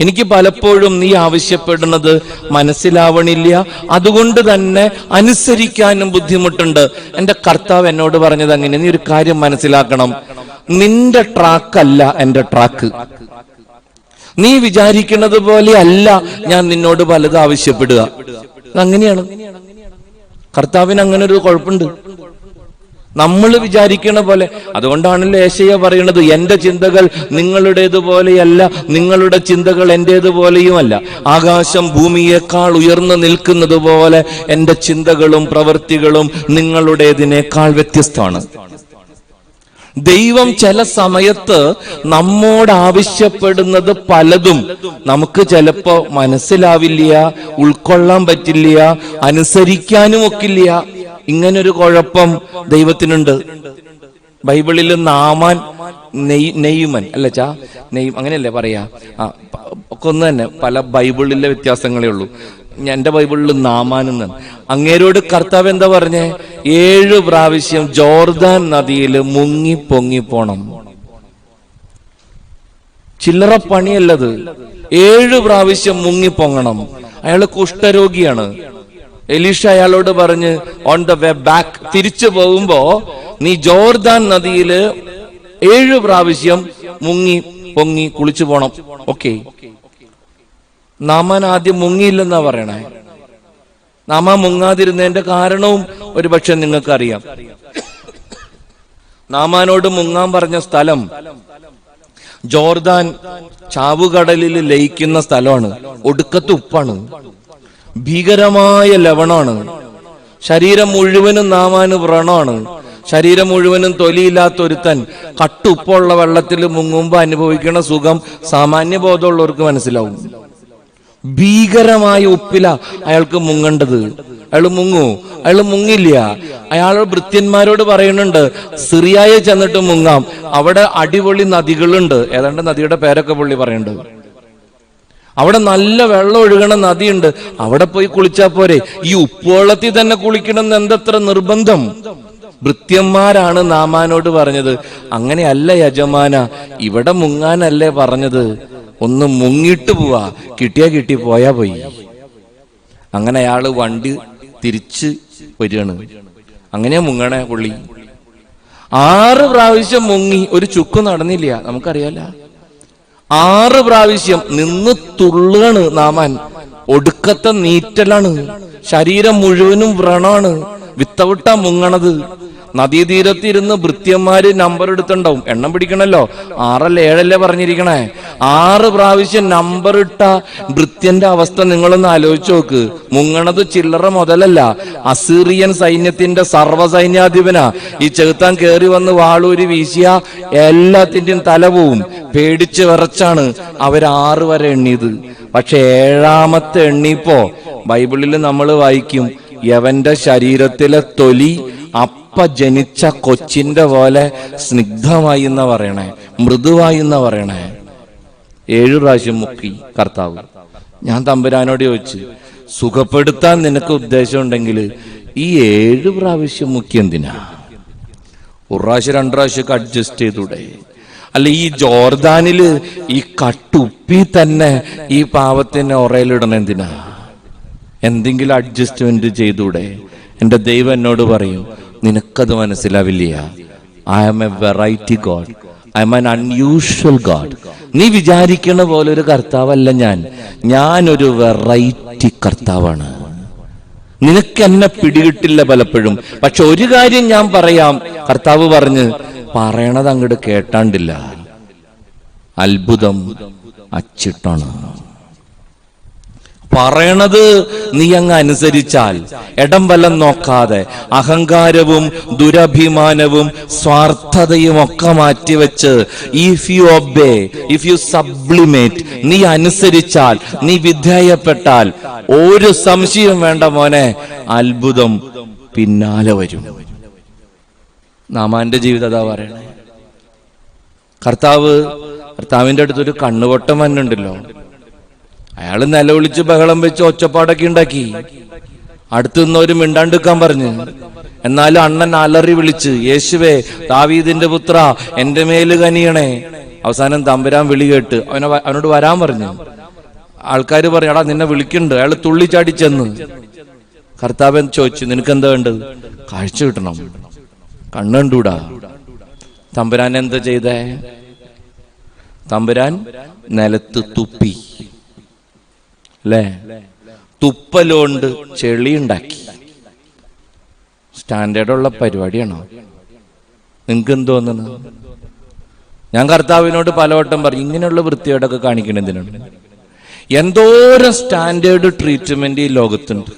എനിക്ക് പലപ്പോഴും നീ ആവശ്യപ്പെടുന്നത് മനസ്സിലാവണില്ല, അതുകൊണ്ട് തന്നെ അനുസരിക്കാനും ബുദ്ധിമുട്ടുണ്ട്. എന്റെ കർത്താവ് എന്നോട് പറഞ്ഞത് അങ്ങനെ. നീ ഒരു കാര്യം മനസ്സിലാക്കണം, നിന്റെ ട്രാക്കല്ല എന്റെ ട്രാക്ക്. നീ വിചാരിക്കുന്നത് പോലെ അല്ല ഞാൻ നിന്നോട് പലത് ആവശ്യപ്പെടുക. അങ്ങനെയാണ്. കർത്താവിന് അങ്ങനെ ഒരു കുഴപ്പമുണ്ട്. നമ്മൾ വിചാരിക്കണ പോലെ. അതുകൊണ്ടാണല്ലോ യേശയ്യ പറയുന്നത്, എന്റെ ചിന്തകൾ നിങ്ങളുടേതുപോലെയല്ല, നിങ്ങളുടെ ചിന്തകൾ എന്റേതുപോലെയുമല്ല. ആകാശം ഭൂമിയേക്കാൾ ഉയർന്നു നിൽക്കുന്നത് പോലെ എന്റെ ചിന്തകളും പ്രവൃത്തികളും നിങ്ങളുടേതിനേക്കാൾ വ്യത്യസ്തമാണ്. ദൈവം ചില സമയത്ത് നമ്മോട് ആവശ്യപ്പെടുന്നത് പലതും നമുക്ക് ചിലപ്പോ മനസ്സിലാവില്ല, ഉൾക്കൊള്ളാൻ പറ്റില്ല, അനുസരിക്കാനും ഒക്കില്ല. ഇങ്ങനൊരു കുഴപ്പം ദൈവത്തിനുണ്ട്. ബൈബിളിൽ നാമാൻ നെയ്മൻ അല്ലച്ചാ നെയ്മ് അങ്ങനെയല്ലേ പറയാ? ഒക്കെ ഒന്ന് തന്നെ, പല ബൈബിളിലെ വ്യത്യാസങ്ങളേ ഉള്ളൂ. എന്റെ ബൈബിളിൽ നാമാൻ എന്നാണ്. അങ്ങേരോട് കർത്താവ് എന്താ പറഞ്ഞേ? 7 പ്രാവശ്യം ജോർദാൻ നദിയിൽ മുങ്ങി പൊങ്ങി പോണം. ചില്ലറ പണിയല്ലത്. 7 പ്രാവശ്യം മുങ്ങി പൊങ്ങണം. അയാള് കുഷ്ഠരോഗിയാണ്. എലീഷ അയാളോട് പറഞ്ഞ്, ഓൺ ദ വേ ബാക്ക്, തിരിച്ചു പോകുമ്പോ നീ ജോർദാൻ നദിയില് 7 പ്രാവശ്യം മുങ്ങി പൊങ്ങി കുളിച്ചു പോണം. ഓക്കെ, നാമാൻ ആദ്യം മുങ്ങിയില്ലെന്നാ പറയണേ. നാമാൻ മുങ്ങാതിരുന്നതിന്റെ കാരണവും ഒരുപക്ഷെ നിങ്ങൾക്കറിയാം. നാമാനോട് മുങ്ങാൻ പറഞ്ഞ സ്ഥലം ജോർദാൻ ചാവുകടലിൽ ലയിക്കുന്ന സ്ഥലമാണ്. ഒടുക്കത്ത് ഉപ്പാണ്, ഭീകരമായ ലവണമാണ്. ശരീരം മുഴുവനും നാമാന് വ്രണമാണ്. ശരീരം മുഴുവനും തൊലിയില്ലാത്ത ഒരുത്തൻ കട്ടുപ്പുള്ള വെള്ളത്തിൽ മുങ്ങുമ്പോ അനുഭവിക്കുന്ന സുഖം സാമാന്യ ബോധമുള്ളവർക്ക് മനസ്സിലാവും. ഭീകരമായ ഉപ്പില അയാൾക്ക് മുങ്ങേണ്ടത്. അയാൾ മുങ്ങില്ല. അയാൾ ഭൃത്യന്മാരോട് പറയുന്നുണ്ട്, സിറിയയിൽ ചെന്നിട്ട് മുങ്ങാം, അവിടെ അടിപൊളി നദികളുണ്ട്. ഏതാണ്ട് നദിയുടെ പേരൊക്കെ പുള്ളി പറയുന്നുണ്ട്. അവിടെ നല്ല വെള്ളം ഒഴുകണ നദിയുണ്ട്, അവിടെ പോയി കുളിച്ചാ പോരെ. ഈ ഉപ്പുവെള്ളത്തിൽ തന്നെ കുളിക്കണമെന്ന് എന്തത്ര നിർബന്ധം? ഭൃത്യന്മാരാണ് നാമാനോട് പറഞ്ഞത്, അങ്ങനെയല്ല യജമാന, ഇവിടെ മുങ്ങാനല്ലേ പറഞ്ഞത്, ഒന്ന് മുങ്ങിട്ട് പോവാ, കിട്ടിയാ കിട്ടി, പോയാ പോയി. അങ്ങനെ അയാള് വണ്ടി തിരിച്ച് വരികയാണ്. അങ്ങനെയാ മുങ്ങണേ പുള്ളി. 6 പ്രാവശ്യം മുങ്ങി, ഒരു ചുക്ക് നടന്നില്ല. നമുക്കറിയാല, 6 പ്രാവശ്യം നിന്ന് തുള്ളാണ് നാമാൻ. ഒടുക്കത്തെ നീറ്റലാണ്, ശരീരം മുഴുവനും വ്രണമാണ്, വിത്തവിട്ടാ മുങ്ങണത്. നദീതീരത്തിരുന്ന് ഭൃത്യന്മാര് നമ്പർ എടുത്തുണ്ടാവും, എണ്ണം പിടിക്കണല്ലോ. 6 അല്ല 7 അല്ലേ പറഞ്ഞിരിക്കണേ. 6 പ്രാവശ്യം നമ്പർ ഇട്ട ഭൃത്യന്റെ അവസ്ഥ നിങ്ങളൊന്ന് ആലോചിച്ച് നോക്ക്. മുങ്ങണത് ചില്ലറ മുതലല്ല, അസീറിയൻ സൈന്യത്തിന്റെ സർവ്വസൈന്യാധിപനാ. ഈ ചെകുത്താൻ കയറി വന്ന് വാളൂരി വീശിയ എല്ലാത്തിന്റെയും തല പോവും. പേടിച്ച് വിറച്ചാണ് അവർ 6 വരെ എണ്ണിയത്. പക്ഷെ 7ാമത്തെ എണ്ണിപ്പോ ബൈബിളിൽ നമ്മൾ വായിക്കും, യവന്റെ ശരീരത്തിലെ തൊലി അപ്പ ജനിച്ച കൊച്ചിന്റെ പോലെ സ്നിഗ്ധമായി എന്നാ പറയണേ, മൃദുവായി എന്നാ പറയണേ. 7 പ്രാവശ്യം മുക്കി കർത്താവ്. ഞാൻ തമ്പുരാനോട് ചോദിച്ചു, സുഖപ്പെടുത്താൻ നിനക്ക് ഉദ്ദേശം ഉണ്ടെങ്കിൽ ഈ 7 പ്രാവശ്യം മുക്കി എന്തിനാ? 1 പ്രാവശ്യം 2 പ്രാവശ്യമൊക്കെ അഡ്ജസ്റ്റ് ചെയ്തൂടെ? അല്ല, ഈ ജോർദാനില് ഈ കട്ടുപ്പി തന്നെ ഈ പാവത്തിനെ ഒറയിലിടണം എന്തിനാ? എന്തെങ്കിലും അഡ്ജസ്റ്റ്മെന്റ് ചെയ്തൂടെ? എന്റെ ദൈവം എന്നോട് പറയും, നിനക്കത് മനസ്സിലാവില്ല. I am a variety god, I am an unusual god. നീ വിചാരിക്കണ പോലെ ഒരു കർത്താവല്ല ഞാനൊരു വെറൈറ്റി കർത്താവാണ്. നിനക്ക് എന്നെ പിടികിട്ടില്ല പലപ്പോഴും. പക്ഷെ ഒരു കാര്യം ഞാൻ പറയാം, കർത്താവ് പറഞ്ഞ്, പറയണത് അങ്ങോട്ട് കേട്ടാണ്ടില്ല, അത്ഭുതം അച്ചിട്ടാണ്. പറയണത് നീ അങ്ങ് അനുസരിച്ചാൽ, ഇടം വലം നോക്കാതെ, അഹങ്കാരവും ദുരഭിമാനവും സ്വാർത്ഥതയും ഒക്കെ മാറ്റിവെച്ച്, if you obey, if you sublimate, നീ അനുസരിച്ചാൽ, നീ വിധേയപ്പെട്ടാൽ, ഒരു സംശയം വേണ്ട മോനെ, അത്ഭുതം പിന്നാലെ വരും. നാമാന്റെ ജീവിതം അതാ പറയണേ. കർത്താവിന്റെ അടുത്തൊരു കണ്ണുപൊട്ടൻ വന്നുണ്ടല്ലോ. അയാള് നിലവിളിച്ച് ബഹളം വെച്ച് ഒച്ചപ്പാടൊക്കെ ഉണ്ടാക്കി. അടുത്തു നിന്നവര് മിണ്ടാണ്ടിരിക്കാൻ പറഞ്ഞു. എന്നാലും അണ്ണൻ അലറി വിളിച്ച്, യേശുവേ ദാവീദിന്റെ പുത്ര, എന്റെ മേല് കനിയണേ. അവസാനം തമ്പുരാൻ വിളി കേട്ട് അവനോട് വരാൻ പറഞ്ഞു. ആൾക്കാര് പറഞ്ഞു, എടാ നിന്നെ വിളിക്കുന്നുണ്ട്. അയാൾ തുള്ളിച്ചാടി ചെന്ന് കർത്താവൻ ചോദിച്ചു, നിനക്ക് എന്താ വേണ്ടത്? കാഴ്ച കിട്ടണം, കണ്ണുണ്ടൂടാ. തമ്പുരാൻ എന്താ ചെയ്തേ? തമ്പുരാൻ നിലത്ത് തുപ്പി, അല്ലേ? തുപ്പലോണ്ട് ചെളി ഉണ്ടാക്കി. സ്റ്റാൻഡേർഡുള്ള പരിപാടിയാണോ? നിങ്ങൾക്ക് എന്ത് തോന്നുന്നു? ഞാൻ കർത്താവിനോട് പലവട്ടം പറയും, ഇങ്ങനെയുള്ള വൃത്തിയോടൊക്കെ കാണിക്കണം എന്തിനാണ്? എന്തോരം സ്റ്റാൻഡേർഡ് ട്രീറ്റ്മെന്റ് ഈ ലോകത്തുണ്ട്.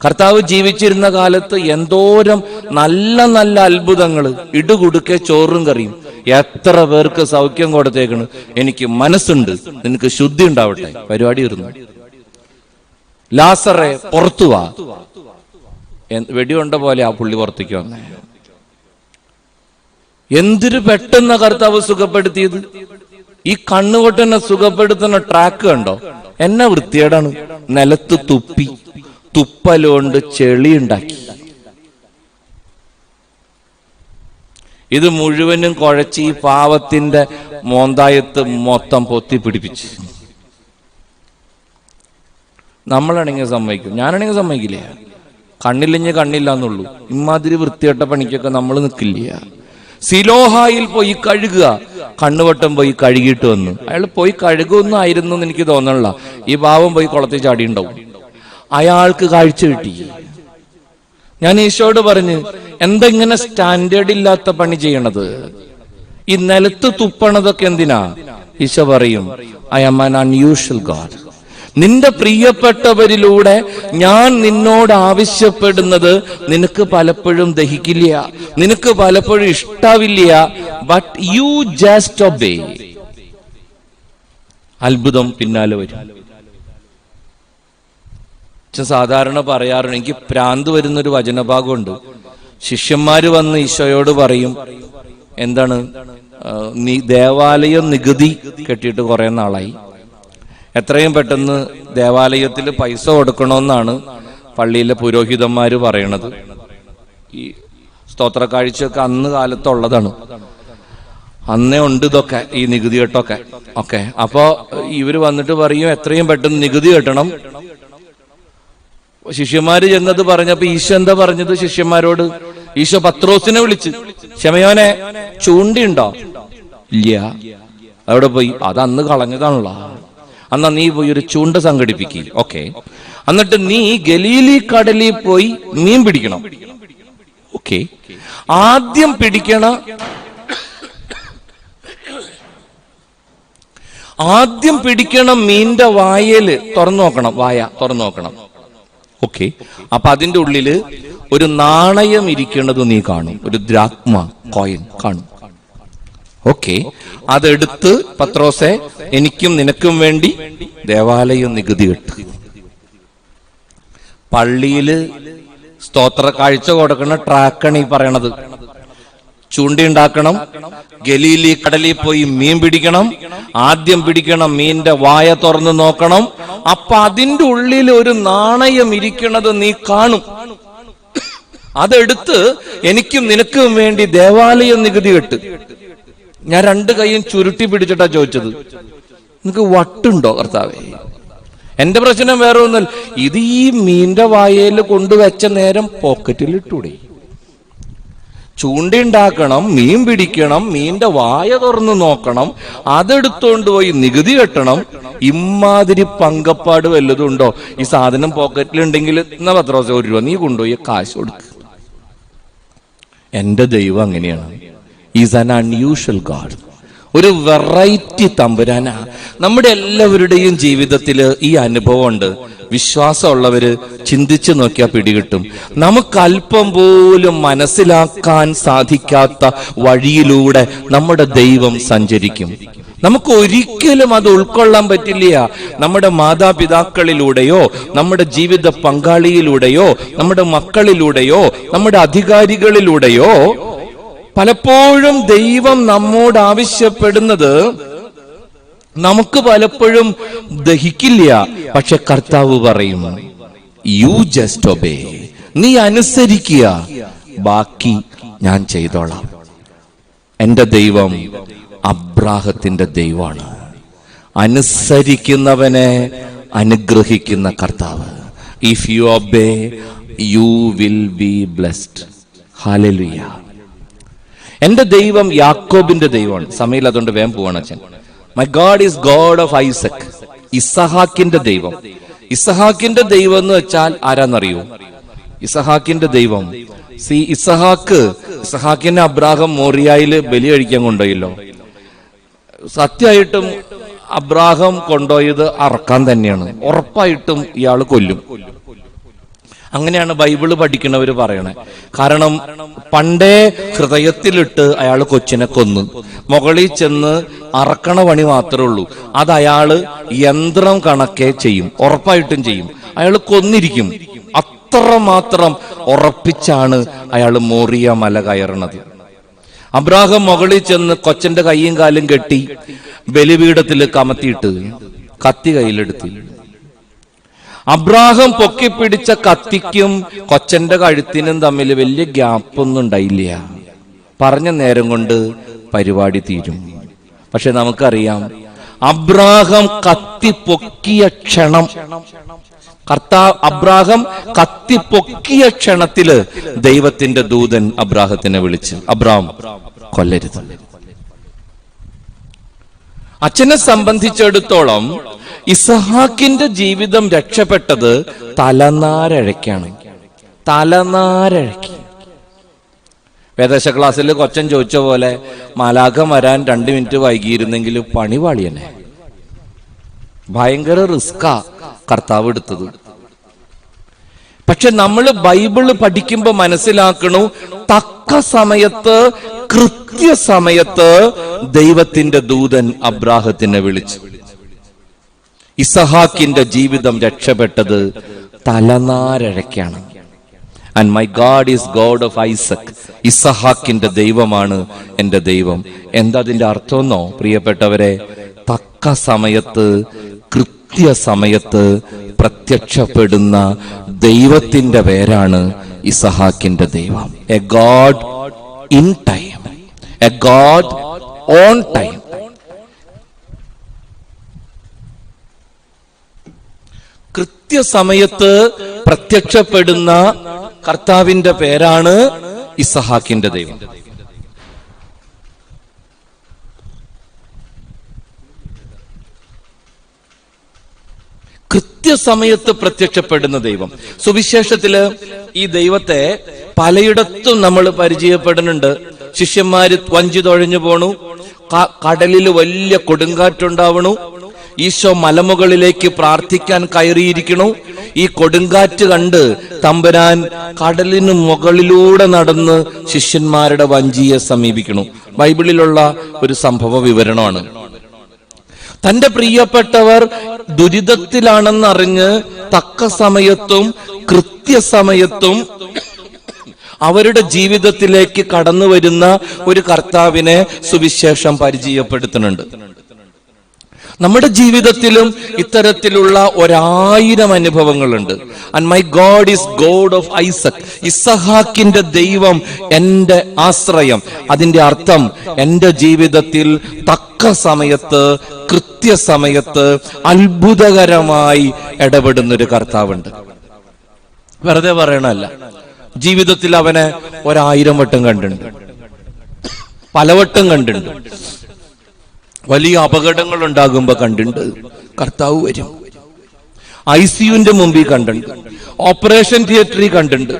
കർത്താവ് ജീവിച്ചിരുന്ന കാലത്ത് എന്തോരം നല്ല നല്ല അത്ഭുതങ്ങൾ, ഇടുകുടുക്കെ ചോറും കറിയും. എത്ര പേർക്ക് സൗഖ്യം കൊടുത്തേക്കണ്. എനിക്ക് മനസ്സുണ്ട്, നിനക്ക് ശുദ്ധി ഉണ്ടാവട്ടെ. പരിപാടി ഇരുന്നു. ലാസറെ പുറത്തുവാ, വെടികൊണ്ട പോലെ ആ പുള്ളി പുറത്തേക്ക് വന്നേ. എന്തൊരു പെട്ടെന്ന് കർത്താവ് സുഖപ്പെടുത്തിയത്. ഈ കണ്ണുകൊട്ടെന്നെ സുഖപ്പെടുത്തുന്ന ട്രാക്ക് കണ്ടോ? എന്നെ വൃത്തിയേടാണ്. നിലത്ത് തുപ്പി, തുപ്പലോണ്ട് ചെളി ഉണ്ടാക്കി. ഇത് മുഴുവനും കുഴച്ച് ഈ പാവത്തിന്റെ മോന്തായത്ത് മൊത്തം പൊത്തി പിടിപ്പിച്ച്. നമ്മളാണെങ്കിൽ സമ്മതിക്കും, ഞാനാണെങ്കിൽ സമ്മതിക്കില്ല. കണ്ണില്ലെങ്കിൽ കണ്ണില്ല എന്നുള്ളൂ. ഇമാതിരി വൃത്തികെട്ട പണിക്കൊക്കെ നമ്മൾ നിൽക്കില്ല. സിലോഹായിൽ പോയി കഴുകുക. കണ്ണുവട്ടം പോയി കഴുകിയിട്ട് വന്നു. അയാൾ പോയി കഴുകുമെന്നും ആയിരുന്നു എന്ന് എനിക്ക് തോന്നണില്ല. ഈ പാവം പോയി കുളത്തിൽ ചാടിയുണ്ടാവും. അയാൾക്ക് കാഴ്ച കിട്ടി. ഞാൻ ഈശോയോട് പറഞ്ഞു, എന്താ ഇങ്ങനെ സ്റ്റാൻഡേർഡ് ഇല്ലാത്ത പണി ചെയ്യണത്? ഈ നിലത്ത് തുപ്പണതൊക്കെ എന്തിനാ? ഈശോ പറയും, I am an unusual god. നിന്റെ പ്രിയപ്പെട്ടവരിലൂടെ ഞാൻ നിന്നോട് ആവശ്യപ്പെടുന്നത് നിനക്ക് പലപ്പോഴും ദഹിക്കില്ല, നിനക്ക് പലപ്പോഴും ഇഷ്ടാവില്ല. But you just obey. അത്ഭുതം പിന്നാലെ വരും. സാധാരണ പറയാറുണ്ട്, എനിക്ക് ഭ്രാന്ത് വരുന്നൊരു വചനഭാഗമുണ്ട്. ശിഷ്യന്മാര് വന്ന് ഈശോയോട് പറയും, എന്താണ്, നീ ദേവാലയം നികുതി കെട്ടിയിട്ട് കുറെ നാളായി, എത്രയും പെട്ടെന്ന് ദേവാലയത്തിൽ പൈസ കൊടുക്കണമെന്നാണ് പള്ളിയിലെ പുരോഹിതന്മാര് പറയണത്. ഈ സ്തോത്ര കാഴ്ചയൊക്കെ അന്ന് കാലത്തുള്ളതാണ്, അന്നേ ഉണ്ട് ഇതൊക്കെ, ഈ നികുതി കെട്ടൊക്കെ ഒക്കെ. അപ്പോ ഇവര് വന്നിട്ട് പറയും, എത്രയും പെട്ടെന്ന് നികുതി കെട്ടണം. ശിഷ്യന്മാര് ചെന്നത് പറഞ്ഞപ്പോ ഈശോ എന്താ പറഞ്ഞത് ശിഷ്യന്മാരോട്? ഈശോ പത്രോസിനെ വിളിച്ച്, ശമയോനെ ചൂണ്ടിയുണ്ടോ? ഇല്ല. അവിടെ പോയി, അത് അന്ന് കളഞ്ഞതാണല്ലോ, അന്നാ നീ പോയി ഒരു ചൂണ്ട സംഘടിപ്പിക്കുക. ഓക്കെ, എന്നിട്ട് നീ ഗലീലി കടലിൽ പോയി മീൻ പിടിക്കണം. ഓക്കെ, ആദ്യം പിടിക്കണം മീന്റെ വായല് തുറന്നു നോക്കണം, വായ തുറന്നു നോക്കണം. ഓക്കെ, അപ്പൊ അതിന്റെ ഉള്ളില് ഒരു നാണയം ഇരിക്കുന്നത് നീ കാണും, ഒരു ദ്രാഗ്മ കോയിൻ കാണും. ഓക്കെ, അതെടുത്ത് പത്രോസെ, എനിക്കും നിനക്കും വേണ്ടി ദേവാലയം നികുതി കെട്ട്. പള്ളിയില് സ്തോത്ര കാഴ്ച കൊടുക്കുന്ന ട്രാക്കാണ് ഈ പറയണത്. ചൂണ്ടിയുണ്ടാക്കണം, ഗലീലി കടലിൽ പോയി മീൻ പിടിക്കണം, ആദ്യം പിടിക്കണം മീന്റെ വായ തുറന്ന് നോക്കണം, അപ്പൊ അതിന്റെ ഉള്ളിൽ ഒരു നാണയം ഇരിക്കണത് നീ കാണും. അതെടുത്ത് എനിക്കും നിനക്കും വേണ്ടി ദേവാലയം നികുതി കെട്ട്. ഞാൻ രണ്ട് കൈയും ചുരുട്ടി പിടിച്ചിട്ടാ ചോദിച്ചത്, നിനക്ക് വട്ടുണ്ടോ കർത്താവേ? എന്റെ പ്രശ്നം വേറെ ഒന്നല്ല, ഇത് ഈ മീന്റെ വായയിൽ കൊണ്ടുവച്ച നേരം പോക്കറ്റിൽ ഇട്ടൂടെ? ചൂണ്ടിണ്ടാക്കണം, മീൻ പിടിക്കണം, മീന്റെ വായ തുറന്ന് നോക്കണം, അതെടുത്തോണ്ട് പോയി നികുതി കെട്ടണം. ഇമാതിരി പങ്കപ്പാട് വല്ലതും ഉണ്ടോ? ഈ സാധനം പോക്കറ്റിലുണ്ടെങ്കിൽ എന്നാ പത്രോസേ, 1 രൂപ നീ കൊണ്ടുപോയി കാശ് കൊടുക്ക്. എന്റെ ദൈവം അങ്ങനെയാണ്. Is an unusual God. ഒരു വെറൈറ്റി തമ്പുരാനാ. നമ്മുടെ എല്ലാവരുടെയും ജീവിതത്തിൽ ഈ അനുഭവം ഉണ്ട്. വിശ്വാസമുള്ളവര് ചിന്തിച്ചു നോക്കിയാൽ പിടികിട്ടും. നമുക്ക് അല്പം പോലും മനസ്സിലാക്കാൻ സാധിക്കാത്ത വഴിയിലൂടെ നമ്മുടെ ദൈവം സഞ്ചരിക്കും. നമുക്ക് ഒരിക്കലും അത് ഉൾക്കൊള്ളാൻ പറ്റില്ല. നമ്മുടെ മാതാപിതാക്കളിലൂടെയോ, നമ്മുടെ ജീവിത പങ്കാളിയിലൂടെയോ, നമ്മുടെ മക്കളിലൂടെയോ, നമ്മുടെ അധികാരികളിലൂടെയോ പലപ്പോഴും ദൈവം നമ്മോട് ആവശ്യപ്പെടുന്നത് നമുക്ക് പലപ്പോഴും ദഹിക്കില്ല. പക്ഷെ കർത്താവ് പറയും, യു ജസ്റ്റ് ഒബേ, നീ അനുസരിക്കുക, ബാക്കി ഞാൻ ചെയ്തോളാം. എന്റെ ദൈവം അബ്രാഹത്തിന്റെ ദൈവമാണ്. അനുസരിക്കുന്നവനെ അനുഗ്രഹിക്കുന്ന കർത്താവ്. If you obey you will be blessed. Hallelujah. എന്റെ ദൈവം യാക്കോബിന്റെ ദൈവമാണ്. സമയം അതുകൊണ്ട് വേഗം പോവാണ് അച്ഛൻ. My God is God of Isaac. ഇസഹാക്കിന്റെ ദൈവം. ഇസഹാക്കിന്റെ ദൈവം എന്ന് വെച്ചാൽ ആരാന്നറിയോ? ഇസഹാക്കിന്റെ ദൈവം, ഇസഹാക്കിനെ അബ്രാഹം മോറിയായില് ബലി കഴിക്കാൻ കൊണ്ടുപോയല്ലോ. സത്യമായിട്ടും അബ്രാഹം കൊണ്ടുപോയത് അറക്കാൻ തന്നെയാണ്. ഉറപ്പായിട്ടും ഇയാൾ കൊല്ലും. അങ്ങനെയാണ് ബൈബിള് പഠിക്കുന്നവര് പറയണേ. കാരണം പണ്ടേ ഹൃദയത്തിലിട്ട് അയാൾ കൊച്ചിനെ കൊന്നു. മുകളിൽ ചെന്ന് അറക്കണ പണി മാത്രമേ ഉള്ളൂ. അത് അയാള് യന്ത്രം കണക്കെ ചെയ്യും, ഉറപ്പായിട്ടും ചെയ്യും. അയാൾ കൊന്നിരിക്കും. അത്രമാത്രം ഉറപ്പിച്ചാണ് അയാൾ മോറിയ മല കയറണത്. അബ്രാഹം മുകളിൽ ചെന്ന് കൊച്ചന്റെ കൈയും കാലും കെട്ടി ബലിപീഠത്തിൽ കമത്തിയിട്ട് കത്തി കയ്യിലെടുത്തി. അബ്രാഹം പൊക്കിപ്പിടിച്ച കത്തിക്കും കൊച്ചന്റെ കഴുത്തിനും തമ്മിൽ വലിയ ഗ്യാപ്പൊന്നും ഉണ്ടായില്ല. പറഞ്ഞ നേരം കൊണ്ട് പരിപാടി തീരും. പക്ഷെ നമുക്കറിയാം, അബ്രാഹം കത്തിപ്പൊക്കിയ ക്ഷണം, അബ്രാഹം കത്തിപ്പൊക്കിയ ക്ഷണത്തില് ദൈവത്തിന്റെ ദൂതൻ അബ്രാഹത്തിനെ വിളിച്ചു, അബ്രാം കൊല്ലരുത്. അച്ഛനെ സംബന്ധിച്ചിടത്തോളം ഇസഹാക്കിന്റെ ജീവിതം രക്ഷപ്പെട്ടത് തലനാരഴയ്ക്കാണ്. തലനാരഴയ്ക്ക്. വേദശ ക്ലാസ്സിൽ കൊച്ചൻ ചോദിച്ച പോലെ മാലാഖം വരാൻ 2 മിനിറ്റ് വൈകിയിരുന്നെങ്കിൽ പണിവാളിയനെ. ഭയങ്കര റിസ്കാ കർത്താവ് എടുത്തത്. പക്ഷെ നമ്മൾ ബൈബിള് പഠിക്കുമ്പോ മനസ്സിലാക്കണു, തക്ക സമയത്ത് കൃത്യസമയത്ത് ദൈവത്തിന്റെ ദൂതൻ അബ്രാഹത്തിനെ വിളിച്ചു. ഇസഹാക്കിന്റെ ജീവിതം രക്ഷപ്പെട്ടത് തലനാരഴയ്ക്കാണ്. And my God is God of Isaac. ഇസഹാക്കിന്റെ ദൈവമാണ് എന്റെ ദൈവം. എന്താ അതിന്റെ അർത്ഥമെന്നോ പ്രിയപ്പെട്ടവരെ? തക്ക സമയത്ത് കൃത്യസമയത്ത് പ്രത്യക്ഷപ്പെടുന്ന ദൈവത്തിന്റെ പേരാണ് ഇസഹാക്കിന്റെ ദൈവം. A God in time, A God on time. കൃത്യസമയത്ത് പ്രത്യക്ഷപ്പെടുന്ന കർത്താവിന്റെ പേരാണ് ഇസഹാക്കിന്റെ ദൈവം. കൃത്യസമയത്ത് പ്രത്യക്ഷപ്പെടുന്ന ദൈവം. സുവിശേഷത്തില് ഈ ദൈവത്തെ പലയിടത്തും നമ്മൾ പരിചയപ്പെടുന്നുണ്ട്. ശിഷ്യന്മാര് വഞ്ചി തുഴഞ്ഞു പോണു, കടലിൽ വലിയ കൊടുങ്കാറ്റുണ്ടാവണു, ഈശോ മലമുകളിലേക്ക് പ്രാർത്ഥിക്കാൻ കയറിയിരിക്കണു. ഈ കൊടുങ്കാറ്റ് കണ്ട് തമ്പുരാൻ കടലിന് മുകളിലൂടെ നടന്ന് ശിഷ്യന്മാരുടെ വഞ്ചിയെ സമീപിക്കണു. ബൈബിളിലുള്ള ഒരു സംഭവ വിവരണമാണ്. തന്റെ പ്രിയപ്പെട്ടവർ ദുരിതത്തിലാണെന്നറിഞ്ഞ് തക്ക സമയത്തും കൃത്യസമയത്തും അവരുടെ ജീവിതത്തിലേക്ക് കടന്നു വരുന്ന ഒരു കർത്താവിനെ സുവിശേഷം പരിചയപ്പെടുത്തുന്നുണ്ട്. നമ്മുടെ ജീവിതത്തിലും ഇത്തരത്തിലുള്ള 1000 അനുഭവങ്ങളുണ്ട്. And my God is God of Isaac. ഇസഹാക്കിന്റെ ദൈവം എന്റെ ആശ്രയം. അതിന്റെ അർത്ഥം എന്റെ ജീവിതത്തിൽ തക്ക സമയത്ത് കൃത്യസമയത്ത് അത്ഭുതകരമായി ഇടപെടുന്നൊരു കർത്താവുണ്ട്. വെറുതെ പറയണല്ല. ജീവിതത്തിൽ അവനെ 1000 വട്ടം കണ്ടിട്ടുണ്ട്, പലവട്ടം കണ്ടിട്ടുണ്ട്. വലിയ അപകടങ്ങൾ ഉണ്ടാകുമ്പോ കണ്ടിട്ടുണ്ട്, കർത്താവ് വരും. ICUന്റെ മുമ്പിൽ കണ്ടിട്ടുണ്ട്, ഓപ്പറേഷൻ തിയേറ്ററിൽ കണ്ടിട്ടുണ്ട്,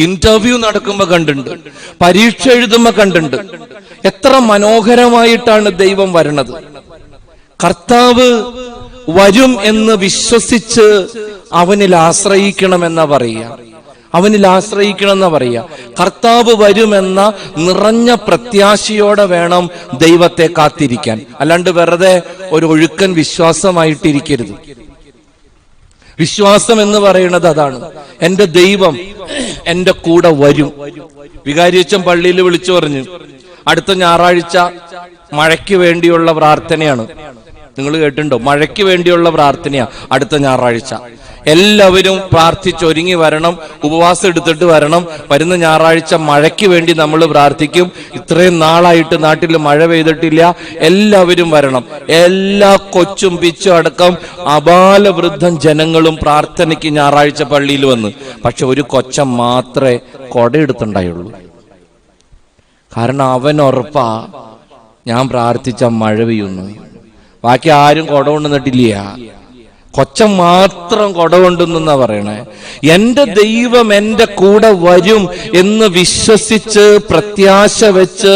ഇന്റർവ്യൂ നടക്കുമ്പോ കണ്ടിട്ടുണ്ട്, പരീക്ഷ എഴുതുമ്പോ കണ്ടിട്ടുണ്ട്. എത്ര മനോഹരമായിട്ടാണ് ദൈവം വരണത്. കർത്താവ് വരും എന്ന് വിശ്വസിച്ച് അവനിൽ ആശ്രയിക്കണമെന്നാ പറയുക. അവനിൽ ആശ്രയിക്കണമെന്നാ പറയുക. കർത്താവ് വരുമെന്ന നിറഞ്ഞ പ്രത്യാശയോടെ വേണം ദൈവത്തെ കാത്തിരിക്കാൻ. അല്ലാണ്ട് വെറുതെ ഒരു ഒഴുക്കൻ വിശ്വാസമായിട്ടിരിക്കരുത്. വിശ്വാസം എന്ന് പറയുന്നത് അതാണ്. എന്റെ ദൈവം എന്റെ കൂടെ വരും. വികാരിയച്ചൻ പള്ളിയിൽ വിളിച്ചു പറഞ്ഞു, അടുത്ത ഞായറാഴ്ച മഴയ്ക്ക് വേണ്ടിയുള്ള പ്രാർത്ഥനയാണ്. നിങ്ങൾ കേട്ടിട്ടുണ്ടോ? മഴയ്ക്ക് വേണ്ടിയുള്ള പ്രാർത്ഥനയാ അടുത്ത ഞായറാഴ്ച. എല്ലാവരും പ്രാർത്ഥിച്ചൊരുങ്ങി വരണം, ഉപവാസം എടുത്തിട്ട് വരണം. വരുന്ന ഞായറാഴ്ച മഴയ്ക്ക് വേണ്ടി നമ്മൾ പ്രാർത്ഥിക്കും. ഇത്രയും നാളായിട്ട് നാട്ടിൽ മഴ പെയ്തിട്ടില്ല, എല്ലാവരും വരണം. എല്ലാ കൊച്ചും പിച്ചും അടക്കം അബാലവൃദ്ധം ജനങ്ങളും പ്രാർത്ഥനയ്ക്ക് ഞായറാഴ്ച പള്ളിയിൽ വന്ന്. പക്ഷെ ഒരു കൊച്ചൻ മാത്രമേ കൊടയെടുത്തുണ്ടായുള്ളൂ. കാരണം അവൻ ഉറപ്പാ ഞാൻ പ്രാർത്ഥിച്ച മഴ പെയ്യുന്നു. ബാക്കി ആരും കൊട കൊണ്ടുവന്നിട്ടില്ല, കൊച്ചൻ മാത്രം കൊട കൊണ്ടുവന്നാ പറയണേ. എന്റെ ദൈവം എന്റെ കൂടെ വരും എന്ന് വിശ്വസിച്ച് പ്രത്യാശ വെച്ച്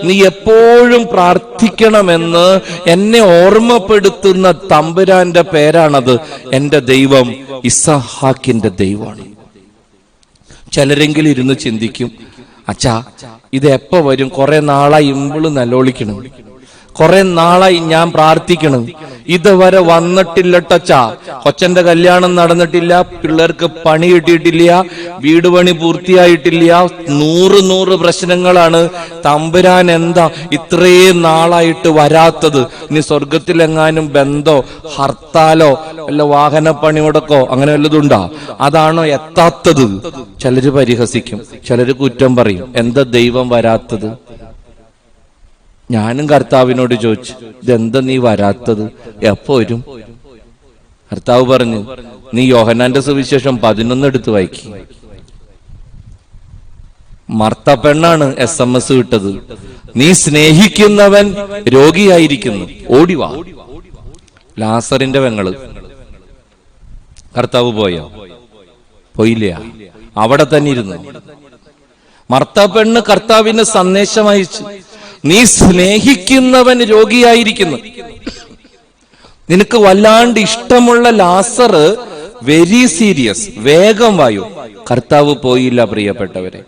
നീ എപ്പോഴും പ്രാർത്ഥിക്കണമെന്ന് എന്നെ ഓർമ്മപ്പെടുത്തുന്ന തമ്പുരാന്റെ പേരാണത്. എന്റെ ദൈവം ഇസഹാക്കിന്റെ ദൈവമാണ്. ചിലരെങ്കിലും ഇരുന്ന് ചിന്തിക്കും, അച്ഛാ ഇത് എപ്പോ വരും? കുറെ നാളായി ഇമ്പിള് നിലവിളിക്കണം, കുറെ നാളായി ഞാൻ പ്രാർത്ഥിക്കണം, ഇതുവരെ വന്നിട്ടില്ലട്ടച്ചാ. കൊച്ചന്റെ കല്യാണം നടന്നിട്ടില്ല, പിള്ളേർക്ക് പണി കിട്ടിയിട്ടില്ല, വീട് പണി പൂർത്തിയായിട്ടില്ല, 100 പ്രശ്നങ്ങളാണ്. തമ്പുരാൻ എന്താ ഇത്രയും നാളായിട്ട് വരാത്തത്? ഇനി സ്വർഗത്തിലെങ്ങാനും ബന്ധോ ഹർത്താലോ വല്ല വാഹന പണിമുടക്കോ അങ്ങനെ വല്ലതുണ്ടോ? അതാണോ എത്താത്തത്? ചിലര് പരിഹസിക്കും, ചിലര് കുറ്റം പറയും. എന്താ ദൈവം വരാത്തത്? ഞാനും കർത്താവിനോട് ചോദിച്ചു, ഇതെന്താ നീ വരാത്തത്? എപ്പോ വരും? കർത്താവ് പറഞ്ഞു, നീ യോഹന്നാന്റെ സുവിശേഷം 11 എടുത്ത് വായിക്കും. മർത്ത പെണ്ണാണ് SMS ഇട്ടത്. നീ സ്നേഹിക്കുന്നവൻ രോഗിയായിരിക്കുന്നു, ഓടിവാ. ലാസറിന്റെ പെങ്ങള്. കർത്താവ് പോയോ? പോയില്ല, അവിടെ തന്നെ ഇരുന്നു. മർത്ത പെണ്ണ് കർത്താവിന് സന്ദേശം അയച്ചു, നീ സ്നേഹിക്കുന്നവൻ രോഗിയായിരിക്കുന്നു. നിനക്ക് വല്ലാണ്ട് ഇഷ്ടമുള്ള ലാസർ വെരി സീരിയസ്, വേഗം വായു. കർത്താവ് പോയില്ല പ്രിയപ്പെട്ടവരെ,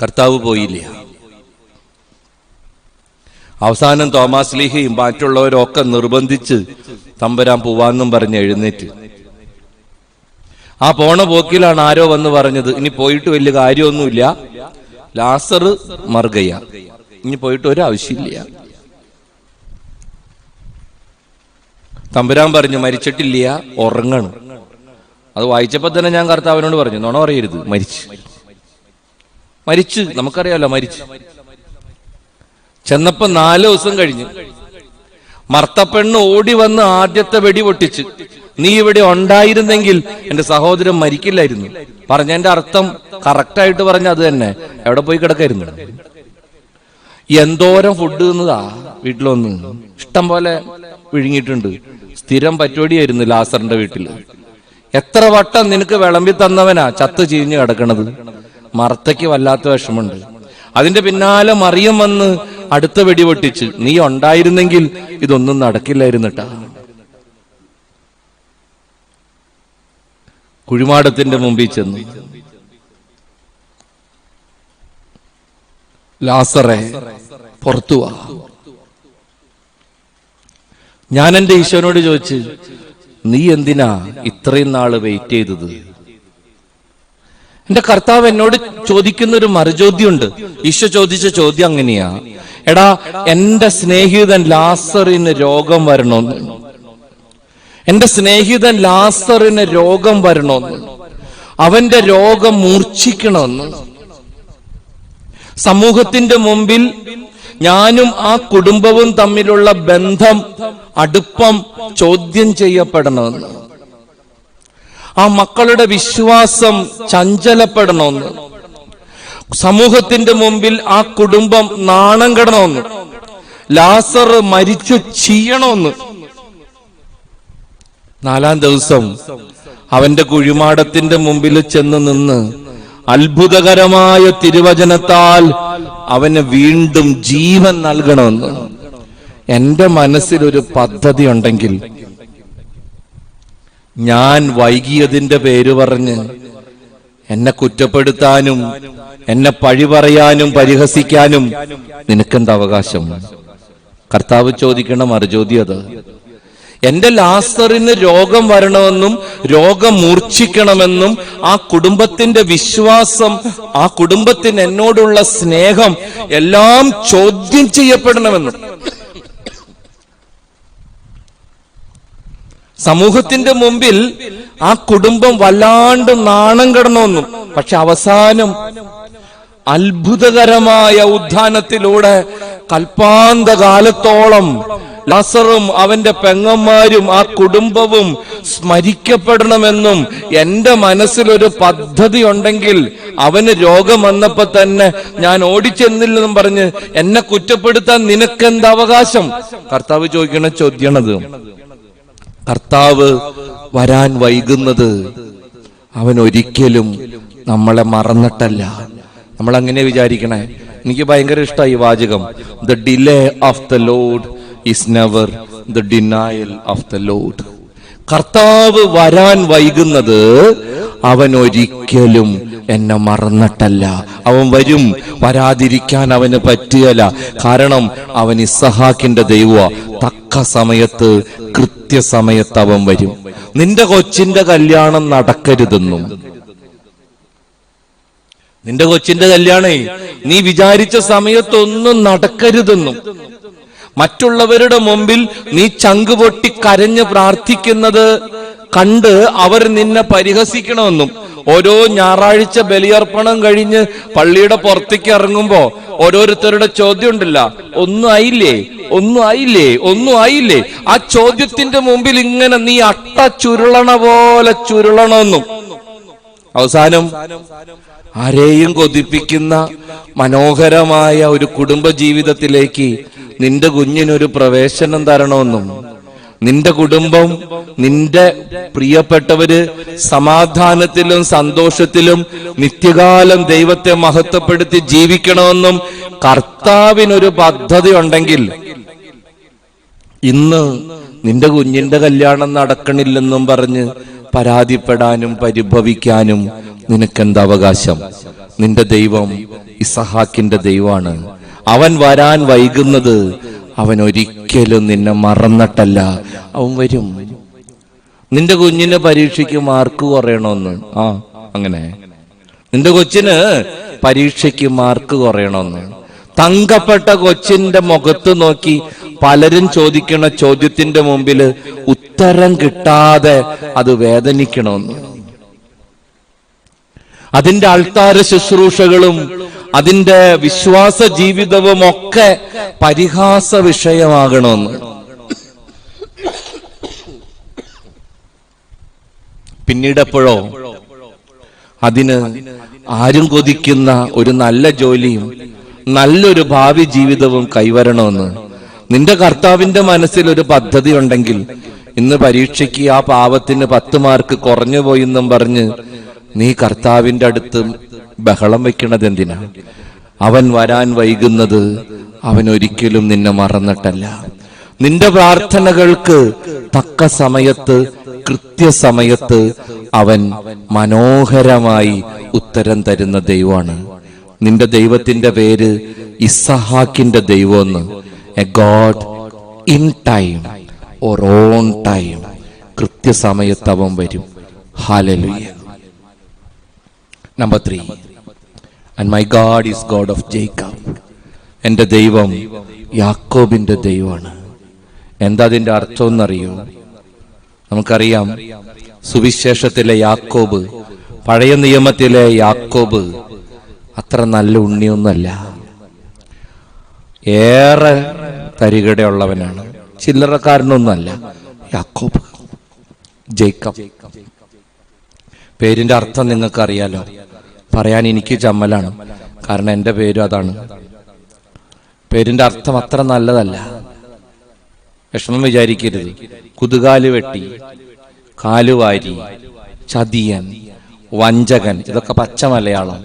കർത്താവ് പോയില്ല. അവസാനം തോമാസ് ലീഹയും മറ്റുള്ളവരൊക്കെ നിർബന്ധിച്ച് തമ്പുരാൻ പോവാന്നും പറഞ്ഞ് എഴുന്നേറ്റ്. ആ പോണ പോക്കിലാണ് ആരോ വന്ന് പറഞ്ഞത്, ഇനി പോയിട്ട് വലിയ കാര്യമൊന്നുമില്ല, ലാസർ മർഗയ, ഇനി പോയിട്ട് ഒരാവശ്യമില്ല. തമ്പുരാൻ പറഞ്ഞു മരിച്ചിട്ടില്ല, ഉറങ്ങണം. അത് വായിച്ചപ്പോ തന്നെ ഞാൻ കർത്താവിനോട് പറഞ്ഞു, നുണ പറയരുത്, മരിച്ചു, നമുക്കറിയാലോ മരിച്ചു. ചെന്നപ്പോ 4 ദിവസം കഴിഞ്ഞു. മർത്തപ്പെണ്ണ് ഓടി വന്ന് ആദ്യത്തെ വെടി പൊട്ടിച്ച്, നീ ഇവിടെ ഉണ്ടായിരുന്നെങ്കിൽ എന്റെ സഹോദരൻ മരിക്കില്ലായിരുന്നു. പറഞ്ഞതിന്റെ അർത്ഥം കറക്റ്റായിട്ട് പറഞ്ഞ അത് തന്നെ. എവിടെ പോയി കിടക്കായിരുന്നു? എന്തോരം ഫുഡ് തിന്നതാ വീട്ടിലൊന്ന്, ഇഷ്ടം പോലെ വിഴുങ്ങിയിട്ടുണ്ട്. സ്ഥിരം പറ്റുപടിയായിരുന്നു ലാസറിന്റെ വീട്ടില്. എത്ര വട്ടം നിനക്ക് വിളമ്പി തന്നവനാ ചത്ത് ചീഞ്ഞ് കിടക്കണത്. മർത്തയ്ക്ക് വല്ലാത്ത വിഷമുണ്ട്. അതിന്റെ പിന്നാലെ മറിയം വന്ന് അടുത്ത വെടി പൊട്ടിച്ച്, നീ ഉണ്ടായിരുന്നെങ്കിൽ ഇതൊന്നും നടക്കില്ലായിരുന്നിട്ടാ. കുഴിമാടത്തിന്റെ മുമ്പിൽ ചെന്ന്, ലാസറെ പുറത്തു വാ. ഞാൻ എന്റെ ഈശോനോട് ചോദിച്ചു, നീ എന്തിനാ ഇത്രയും നാള് വെയിറ്റ് ചെയ്തത്? എന്റെ കർത്താവ് എന്നോട് ചോദിക്കുന്ന ഒരു മറുചോദ്യമുണ്ട്. ഈശോ ചോദിച്ച ചോദ്യം അങ്ങനെയാ, എടാ എന്റെ സ്നേഹിതൻ ലാസറിന് രോഗം വരണോന്ന്, എന്റെ സ്നേഹിതൻ ലാസറിന് രോഗം വരണോന്ന്, അവന്റെ രോഗം മൂർച്ഛിക്കണമെന്ന്. സമൂഹത്തിന്റെ മുമ്പിൽ ഞാനും ആ കുടുംബവും തമ്മിലുള്ള ബന്ധം, അടുപ്പം ചോദ്യം ചെയ്യപ്പെടണമെന്ന്, ആ മക്കളുടെ വിശ്വാസം ചഞ്ചലപ്പെടണമെന്ന്, സമൂഹത്തിന്റെ മുമ്പിൽ ആ കുടുംബം നാണം കെടണമെന്ന്, ലാസർ മരിച്ചു ചീയണമെന്ന്. 4-ാം ദിവസം അവന്റെ കുഴിമാടത്തിന്റെ മുമ്പിൽ ചെന്ന് നിന്ന് അത്ഭുതകരമായ തിരുവചനത്താൽ അവന് വീണ്ടും ജീവൻ നൽകണമെന്ന്. എന്റെ മനസ്സിലൊരു പദ്ധതി ഉണ്ടെങ്കിൽ, ഞാൻ വൈകിയതിന്റെ പേര് പറഞ്ഞ് എന്നെ കുറ്റപ്പെടുത്താനും എന്നെ പഴി പറയാനും പരിഹസിക്കാനും നിനക്കെന്ത് അവകാശം? കർത്താവ് ചോദിക്കണ മറുചോദ്യം അത്. എന്റെ ലാസറിന് രോഗം വരണമെന്നും രോഗം മൂർച്ഛിക്കണമെന്നും ആ കുടുംബത്തിന്റെ വിശ്വാസം, ആ കുടുംബത്തിന് എന്നോടുള്ള സ്നേഹം എല്ലാം ചോദ്യം ചെയ്യപ്പെടണമെന്നും, സമൂഹത്തിന്റെ മുമ്പിൽ ആ കുടുംബം വല്ലാണ്ട് നാണം കെടണമെന്നും. പക്ഷെ അവസാനം അത്ഭുതകരമായ ഉദ്ധാനത്തിലൂടെ കൽപ്പാന്തകാലത്തോളം ലാസറും അവന്റെ പെങ്ങന്മാരും ആ കുടുംബവും സ്മരിക്കപ്പെടണമെന്നും എന്റെ മനസ്സിലൊരു പദ്ധതി ഉണ്ടെങ്കിൽ, അവന് രോഗം വന്നപ്പോ തന്നെ ഞാൻ ഓടിച്ചെന്നില്ലെന്നും പറഞ്ഞ് എന്നെ കുറ്റപ്പെടുത്താൻ നിനക്കെന്ത് അവകാശം? കർത്താവ് ചോദിക്കണ ചോദ്യമാണത്. കർത്താവ് വരാൻ വൈകുന്നത് അവൻ ഒരിക്കലും നമ്മളെ മറന്നിട്ടല്ല. നമ്മൾ അങ്ങനെ വിചാരിക്കണേ. എനിക്ക് ഭയങ്കര ഇഷ്ടമായി ഈ വാചകം, the delay of the Lord is never the denial of the Lord. കർത്താവ് വരാൻ വൈകുന്നത് അവൻ ഒരിക്കലും എന്നെ മറന്നിട്ടല്ല. അവൻ വരും, വരാതിരിക്കാൻ അവന് പറ്റുകയില്ല. കാരണം അവൻ ഇസ്ഹാക്കിന്റെ ദൈവമാ. തക്ക സമയത്ത്, കൃത്യസമയത്ത് അവൻ വരും. നിന്റെ കൊച്ചിന്റെ കല്യാണം നടക്കരുതെന്നും, നിന്റെ കൊച്ചിന്റെ കല്യാണേ നീ വിചാരിച്ച സമയത്തൊന്നും നടക്കരുതെന്നും, മറ്റുള്ളവരുടെ മുമ്പിൽ നീ ചങ്കുപൊട്ടി കരഞ്ഞ് പ്രാർത്ഥിക്കുന്നത് കണ്ട് അവർ നിന്നെ പരിഹസിക്കണമെന്നും, ഓരോ ഞായറാഴ്ച ബലിയർപ്പണം കഴിഞ്ഞ് പള്ളിയുടെ പുറത്തേക്ക് ഇറങ്ങുമ്പോ ഓരോരുത്തരുടെ ചോദ്യം ഉണ്ടല്ല, ഒന്നും ആയില്ലേ, ഒന്നും ആയില്ലേ, ഒന്നും ആയില്ലേ. ആ ചോദ്യത്തിന്റെ മുമ്പിൽ ഇങ്ങനെ നീ അട്ട ചുരുളണ പോലെ ചുരുളണമെന്നും, അവസാനം ആരെയും കൊതിപ്പിക്കുന്ന മനോഹരമായ ഒരു കുടുംബ ജീവിതത്തിലേക്ക് നിന്റെ കുഞ്ഞിനൊരു പ്രവേശനം തരണമെന്നും നിന്റെ കുടുംബം, നിന്റെ പ്രിയപ്പെട്ടവര് സമാധാനത്തിലും സന്തോഷത്തിലും നിത്യകാലം ദൈവത്തെ മഹത്വപ്പെടുത്തി ജീവിക്കണമെന്നും കർത്താവിനൊരു പദ്ധതി ഉണ്ടെങ്കിൽ ഇന്ന് നിന്റെ കുഞ്ഞിന്റെ കല്യാണം നടക്കണില്ലെന്നും പറഞ്ഞ് പരാതിപ്പെടാനും പരിഭവിക്കാനും നിനക്കെന്ത് അവകാശം? നിന്റെ ദൈവം ഇസഹാക്കിന്റെ ദൈവമാണ്. അവൻ വരാൻ വൈകുന്നത് അവൻ ഒരിക്കലും നിന്നെ മറന്നിട്ടല്ല, അവൻ വരും. നിന്റെ കുഞ്ഞിന് പരീക്ഷയ്ക്ക് മാർക്ക് കുറയണമെന്ന്, അങ്ങനെ നിന്റെ കൊച്ചിന് പരീക്ഷയ്ക്ക് മാർക്ക് കുറയണമെന്ന് തങ്കപ്പെട്ട കൊച്ചിന്റെ മുഖത്ത് നോക്കി പലരും ചോദിക്കണ ചോദ്യത്തിന്റെ മുമ്പിൽ ഉത്തരം കിട്ടാതെ അത് വേദനിക്കണമെന്ന്, അതിന്റെ അൾത്താര ശുശ്രൂഷകളും അതിന്റെ വിശ്വാസ ജീവിതവും ഒക്കെ പരിഹാസ വിഷയമാകണമെന്ന്, പിന്നീടെപ്പോഴോ അതിന് ആരും കൊതിക്കുന്ന ഒരു നല്ല ജോലിയും നല്ലൊരു ഭാവി ജീവിതവും കൈവരണമെന്ന് നിന്റെ കർത്താവിന്റെ മനസ്സിൽ ഒരു പദ്ധതി ഉണ്ടെങ്കിൽ ഇന്ന് പരീക്ഷയ്ക്ക് ആ പാവത്തിന് 10 മാർക്ക് കുറഞ്ഞു പോയെന്നും പറഞ്ഞ് നീ കർത്താവിന്റെ അടുത്ത് ബഹളം വെക്കണത് എന്തിനാ? അവൻ വരാൻ വൈകുന്നത് അവൻ ഒരിക്കലും നിന്നെ മറന്നിട്ടല്ല. നിന്റെ പ്രാർത്ഥനകൾക്ക് തക്ക സമയത്ത്, കൃത്യസമയത്ത് അവൻ മനോഹരമായി ഉത്തരം തരുന്ന ദൈവമാണ്. നിന്റെ ദൈവത്തിന്റെ പേര് ഇസഹാക്കിന്റെ ദൈവമെന്ന്. A God in time or on time. കൃത്യസമയത്ത് അവൻ വരും. Hallelujah. Number 3, and my God is God of Jacob. എന്റെ ദൈവം യാക്കോബിന്റെ ദൈവമാണ്. എന്താ അതിന്റെ അർത്ഥം എന്നറിയോ? നമുക്കറിയാം, സുവിശേഷത്തിലെ യാക്കോബ്, പഴയ നിയമത്തിലെ യാക്കോബ് അത്ര നല്ല ഉണ്ണിയൊന്നല്ല. ഏറെ തരികടയുള്ളവനാണ്, ചില്ലറക്കാരനൊന്നല്ല യാക്കോബ്. ജേക്കബ് പേരിന്റെ അർത്ഥം നിങ്ങൾക്കറിയാലോ. പറയാൻ എനിക്ക് ചമ്മലാണ്, കാരണം എന്റെ പേരും അതാണ്. പേരിന്റെ അർത്ഥം അത്ര നല്ലതല്ല, വിഷമം വിചാരിക്കരുത്. കുതുകാല് വെട്ടി, കാലുവാരി, ചതിയൻ, വഞ്ചകൻ, ഇതൊക്കെ പച്ച മലയാളം.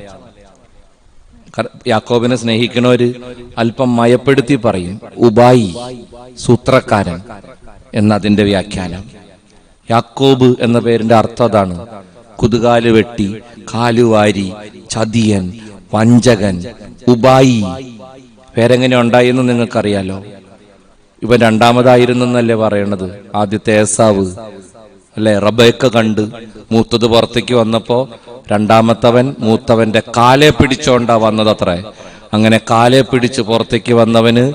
യാക്കോബിനെ സ്നേഹിക്കണവര് അല്പം മയപ്പെടുത്തി പറയും ഉബായി, സൂത്രക്കാരൻ എന്നതിന്റെ വ്യാഖ്യാനം. യാക്കോബ് എന്ന പേരിന്റെ അർത്ഥം അതാണ്. കുതുകാല് വെട്ടി, കാലുവാരി, ചതിയൻ, വഞ്ചകൻ, ഉബായി. പേരെങ്ങനെ ഉണ്ടായെന്ന് നിങ്ങൾക്കറിയാലോ. ഇവൻ രണ്ടാമതായിരുന്നല്ലേ പറയണത്. ആദ്യത്തെ ഏസാവ് അല്ലെ, റബേക്ക കണ്ട് മൂത്തത് പുറത്തേക്ക് വന്നപ്പോ രണ്ടാമത്തവൻ മൂത്തവന്റെ കാലെ പിടിച്ചോണ്ടാ വന്നതത്രേ. അങ്ങനെ കാലെ പിടിച്ച് പുറത്തേക്ക് വന്നവന്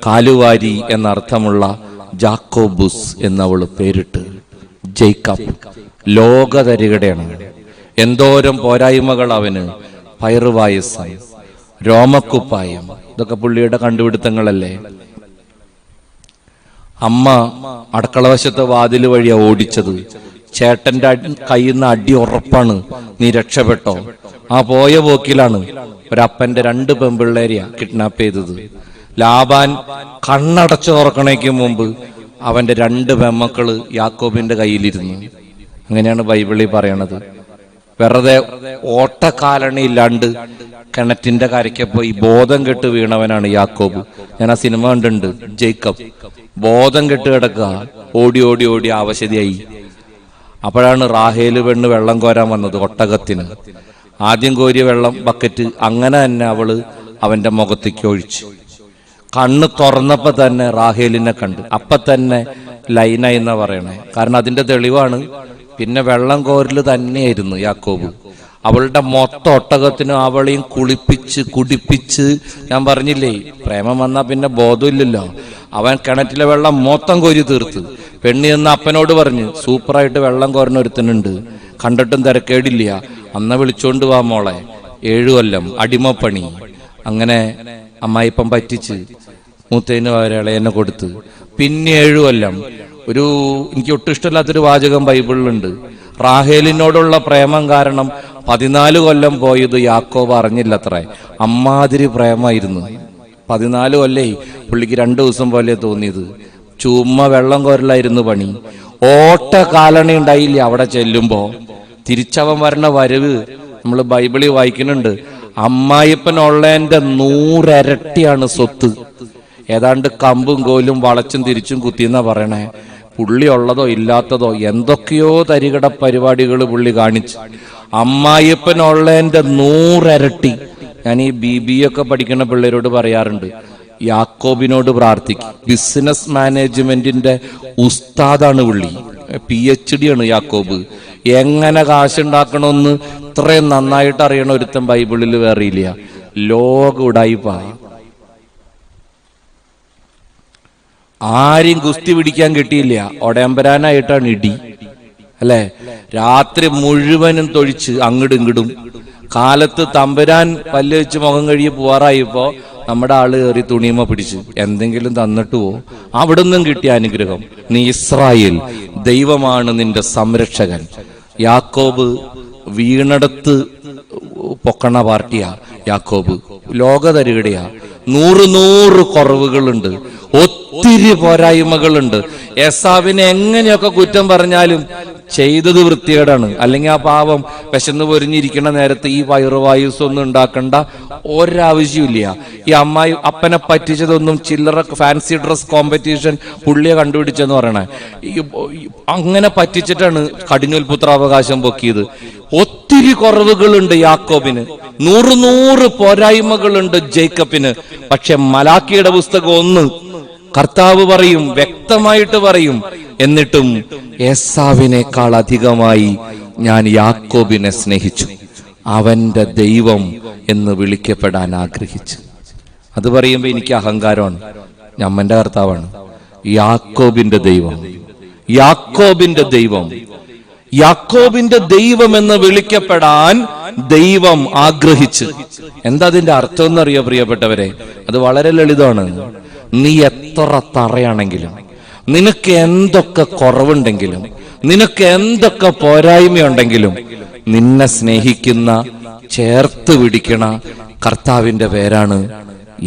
കാലുവാരി എന്നർത്ഥമുള്ള ജാക്കോബുസ് എന്നവള് പേരിട്ട്. ജേക്കബ് ലോകതരികടയാണ്. എന്തോരം പോരായ്മകൾ അവന്. പയറുവായസം, രോമക്കുപ്പായം, ഇതൊക്കെ പുള്ളിയുടെ കണ്ടുപിടുത്തങ്ങളല്ലേ. അമ്മ അടുക്കളവശത്തെ വാതില് വഴിയാ ഓടിച്ചത്. ചേട്ടന്റെ കയ്യിൽ നിന്ന് അടി ഉറപ്പാണ്, നീ രക്ഷപ്പെട്ടോ. ആ പോയ പോക്കിലാണ് ഒരപ്പന്റെ 2 പെൺപിള്ളേരെയാ കിഡ്നാപ്പ് ചെയ്തത്. ലാബാൻ കണ്ണടച്ചു തുറക്കണേക്ക് മുമ്പ് അവന്റെ 2 പെമ്മക്കള് യാക്കോബിന്റെ കയ്യിലിരുന്നു. അങ്ങനെയാണ് ബൈബിളിൽ പറയണത്. വെറുതെ ഓട്ടക്കാലണി ഇല്ലാണ്ട് കിണറ്റിന്റെ കരയ്ക്ക് പോയി ബോധം കെട്ട് വീണവനാണ് യാക്കോബ്. ഞാൻ ആ സിനിമ കണ്ടിട്ടുണ്ട്. ജേക്കബ് ബോധം കെട്ട് കിടക്കുക, ഓടി ഓടി ഓടി ആവശ്യതയായി. അപ്പോഴാണ് റാഹേല് പെണ്ണ് വെള്ളം കോരാൻ വന്നത് ഒട്ടകത്തിന്. ആദ്യം കോരിയ വെള്ളം ബക്കറ്റ് അങ്ങനെ തന്നെ അവള് അവന്റെ മുഖത്തേക്ക് ഒഴിച്ചു. കണ്ണ് തുറന്നപ്പോ തന്നെ റാഹേലിനെ കണ്ട്. അപ്പൊ തന്നെ ലൈനായി എന്നാ പറയണേ. കാരണം അതിന്റെ തെളിവാണ്. പിന്നെ വെള്ളം കോരല് തന്നെയായിരുന്നു യാക്കോബ്. അവളുടെ മൊത്തം ഒട്ടകത്തിനും അവളെയും കുളിപ്പിച്ച് കുടിപ്പിച്ച്, ഞാൻ പറഞ്ഞില്ലേ പ്രേമം വന്നാ പിന്നെ ബോധമില്ലല്ലോ. അവൻ കിണറ്റിലെ വെള്ളം മൊത്തം കോരി തീർത്ത്. പെണ്ണി എന്ന് അപ്പനോട് പറഞ്ഞു, സൂപ്പറായിട്ട് വെള്ളം കോരണ ഒരുത്തനുണ്ട്, കണ്ടിട്ടും തിരക്കേടില്ല, അന്ന് വിളിച്ചോണ്ട് വാ മോളെ. 7 കൊല്ലം അടിമപ്പണി. അങ്ങനെ അമ്മായിപ്പം പറ്റിച്ച് മൂത്തേന് ഇളയനെ കൊടുത്ത്. പിന്നെ 7 കൊല്ലം. എനിക്ക് ഒട്ടും ഇഷ്ടമില്ലാത്തൊരു വാചകം ബൈബിളിലുണ്ട്. റാഹേലിനോടുള്ള പ്രേമം കാരണം 14 കൊല്ലം പോയത് യാക്കോബ് അറിഞ്ഞില്ലത്രേ. അമ്മാതിരി പ്രേമായിരുന്നു. 14 കൊല്ലേ പുള്ളിക്ക് 2 ദിവസം പോലെ തോന്നിയത്. ചുമ്മാ വെള്ളം കോരലായിരുന്നു പണി. ഓട്ട കാലണി ഉണ്ടായില്ല. അവിടെ ചെല്ലുമ്പോ തിരിച്ചവൻ വരണ വരവ് നമ്മൾ ബൈബിളിൽ വായിക്കുന്നുണ്ട്. അമ്മായിപ്പനുള്ളതിന്റെ 100 ഇരട്ടിയാണ് സ്വത്ത്. ഏതാണ്ട് കമ്പും കോലും വളച്ചും തിരിച്ചും കുത്തിയെന്നാ പറയണേ. പുള്ളി ഉള്ളതോ ഇല്ലാത്തതോ എന്തൊക്കെയോ തരികട പരിപാടികൾ പുള്ളി കാണിച്ചു. അമ്മായിപ്പനുള്ളതിന്റെ 100 ഇരട്ടി. ഞാൻ ഈ BBA ഒക്കെ പഠിക്കുന്ന പിള്ളേരോട് പറയാറുണ്ട്, യാക്കോബിനോട് പ്രാർത്ഥിക്കും. ബിസിനസ് മാനേജ്മെന്റിന്റെ ഉസ്താദാണ് പുള്ളി. PhD ആണ് യാക്കോബ്. എങ്ങനെ കാശുണ്ടാക്കണമെന്ന് ഇത്രയും നന്നായിട്ട് അറിയണ ഒരുത്തൻ ബൈബിളിൽ വേറെ ഇല്ല. ലോക ഉടായിപ്പാ. ആരെയും ഗുസ്തി പിടിക്കാൻ കിട്ടിയില്ല. ഒടയമ്പരാനായിട്ടാണ് ഇടി, അല്ലെ? രാത്രി മുഴുവനും തൊഴിച്ച് അങ്ങടും ഇങ്ങടും. കാലത്ത് തമ്പുരാൻ പല്ല് വെച്ച് മുഖം കഴുകി പോവാറായപ്പോ നമ്മുടെ ആള് കയറി തുണിയമ്മ പിടിച്ച് എന്തെങ്കിലും തന്നിട്ട് പോ. അവിടുന്നും കിട്ടിയ അനുഗ്രഹം. നീ ഇസ്രായേൽ, ദൈവമാണ് നിന്റെ സംരക്ഷകൻ. യാക്കോബ് വീണടത്ത് പൊക്കണ പാർട്ടിയാ യാക്കോബ്. ലോകതരികടയാ. 100 കുറവുകളുണ്ട്, ഒത്തിരി പോരായ്മകളുണ്ട്. ഏസാവിനെ എങ്ങനെയൊക്കെ കുറ്റം പറഞ്ഞാലും ചെയ്തത് വൃത്തികേടാണ്. അല്ലെങ്കിൽ ആ പാവം വിശന്ന് പൊരിഞ്ഞിരിക്കുന്ന നേരത്ത് ഈ വയറുവായുസൊന്നും ഉണ്ടാക്കേണ്ട ഒരാവശ്യമില്ല. ഈ അപ്പനെ പറ്റിച്ചതൊന്നും ചില്ലറ ഫാൻസി ഡ്രസ് കോമ്പറ്റീഷൻ പുള്ളിയെ കണ്ടുപിടിച്ചെന്ന് പറയണേ. അങ്ങനെ പറ്റിച്ചിട്ടാണ് കഠിനോൽപുത്രാവകാശം പൊക്കിയത്. ഒത്തിരി കുറവുകളുണ്ട് യാക്കോബിന്, 100 പോരായ്മകളുണ്ട് ജേക്കബിന്. പക്ഷെ മലാക്കിയുടെ പുസ്തകം 1 കർത്താവ് പറയും, വ്യക്തമായിട്ട് പറയും, എന്നിട്ടും ഏസാവിനേക്കാൾ അധികമായി ഞാൻ യാക്കോബിനെ സ്നേഹിച്ചു, അവന്റെ ദൈവം എന്ന് വിളിക്കപ്പെടാൻ ആഗ്രഹിച്ചു. അത് പറയുമ്പോ എനിക്ക് അഹങ്കാരമാണ്. ഞമ്മന്റെ കർത്താവാണ്. യാക്കോബിന്റെ ദൈവം, യാക്കോബിന്റെ ദൈവം, യാക്കോബിന്റെ ദൈവം എന്ന് വിളിക്കപ്പെടാൻ ദൈവം ആഗ്രഹിച്ചു. എന്താ അതിന്റെ അർത്ഥം എന്നറിയോ പ്രിയപ്പെട്ടവരെ? അത് വളരെ ലളിതമാണ്. നീ എത്ര തറയാണെങ്കിലും, നിനക്ക് എന്തൊക്കെ കുറവുണ്ടെങ്കിലും, നിനക്ക് എന്തൊക്കെ പോരായ്മയുണ്ടെങ്കിലും, നിന്നെ സ്നേഹിക്കുന്ന, ചേർത്ത് പിടിക്കണ കർത്താവിന്റെ പേരാണ്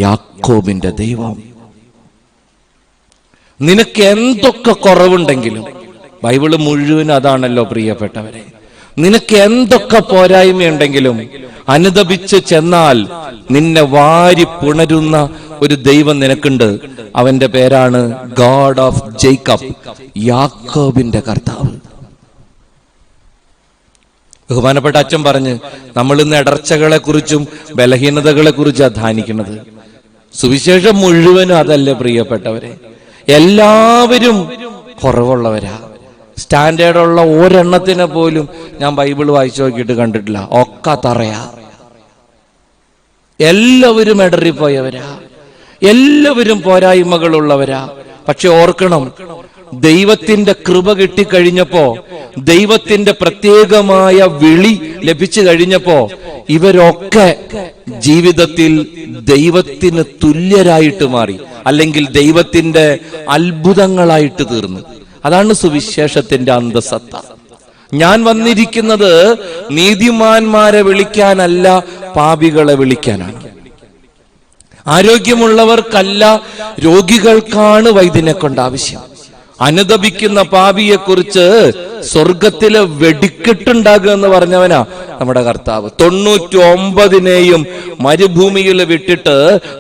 യാക്കോബിന്റെ ദൈവം. നിനക്ക് എന്തൊക്കെ കുറവുണ്ടെങ്കിലും, ബൈബിള് മുഴുവൻ അതാണല്ലോ പ്രിയപ്പെട്ടവരെ. നിനക്ക് എന്തൊക്കെ പോരായ്മയുണ്ടെങ്കിലും അനുദപിച്ച് ചെന്നാൽ നിന്നെ വാരി പുണരുന്ന ഒരു ദൈവം നിനക്കുണ്ട്. അവന്റെ പേരാണ് ഗോഡ് ഓഫ് ജേക്കബ്, യാക്കോബിന്റെ കർത്താവ്. ബഹുമാനപ്പെട്ട അച്ഛൻ പറഞ്ഞ് നമ്മൾ ഇന്ന് ഇടർച്ചകളെ കുറിച്ചും ബലഹീനതകളെ കുറിച്ചാണ് ധ്യാനിക്കുന്നത്. സുവിശേഷം മുഴുവനും അതല്ലേ പ്രിയപ്പെട്ടവരെ? എല്ലാവരും കുറവുള്ളവരാ. സ്റ്റാൻഡേർഡുള്ള ഒരെണ്ണത്തിനെ പോലും ഞാൻ ബൈബിൾ വായിച്ചു നോക്കിയിട്ട് കണ്ടിട്ടില്ല. ഒക്കെ തറയാ. എല്ലാവരും ഇടറിപ്പോയവരാ, എല്ലാവരും പോരായ്മകളുള്ളവരാ. പക്ഷെ ഓർക്കണം, ദൈവത്തിന്റെ കൃപ കിട്ടിക്കഴിഞ്ഞപ്പോ, ദൈവത്തിന്റെ പ്രത്യേകമായ വിളി ലഭിച്ചു കഴിഞ്ഞപ്പോ ഇവരൊക്കെ ജീവിതത്തിൽ ദൈവത്തിന് തുല്യരായിട്ട് മാറി, അല്ലെങ്കിൽ ദൈവത്തിന്റെ അത്ഭുതങ്ങളായിട്ട് തീർന്നു. അതാണ് സുവിശേഷത്തിന്റെ അന്തസത്ത. ഞാൻ വന്നിരിക്കുന്നത് നീതിമാന്മാരെ വിളിക്കാനല്ല, പാപികളെ വിളിക്കാനാണ്. ആരോഗ്യമുള്ളവർക്കല്ല, രോഗികൾക്കാണ് വൈദ്യനെ കൊണ്ട് ആവശ്യം. അനുദപിക്കുന്ന പാപിയെ കുറിച്ച് സ്വർഗത്തിലെ വെടിക്കെട്ടുണ്ടാകുക എന്ന് പറഞ്ഞവനാ നമ്മുടെ കർത്താവ്. 99 മരുഭൂമിയിൽ വിട്ടിട്ട്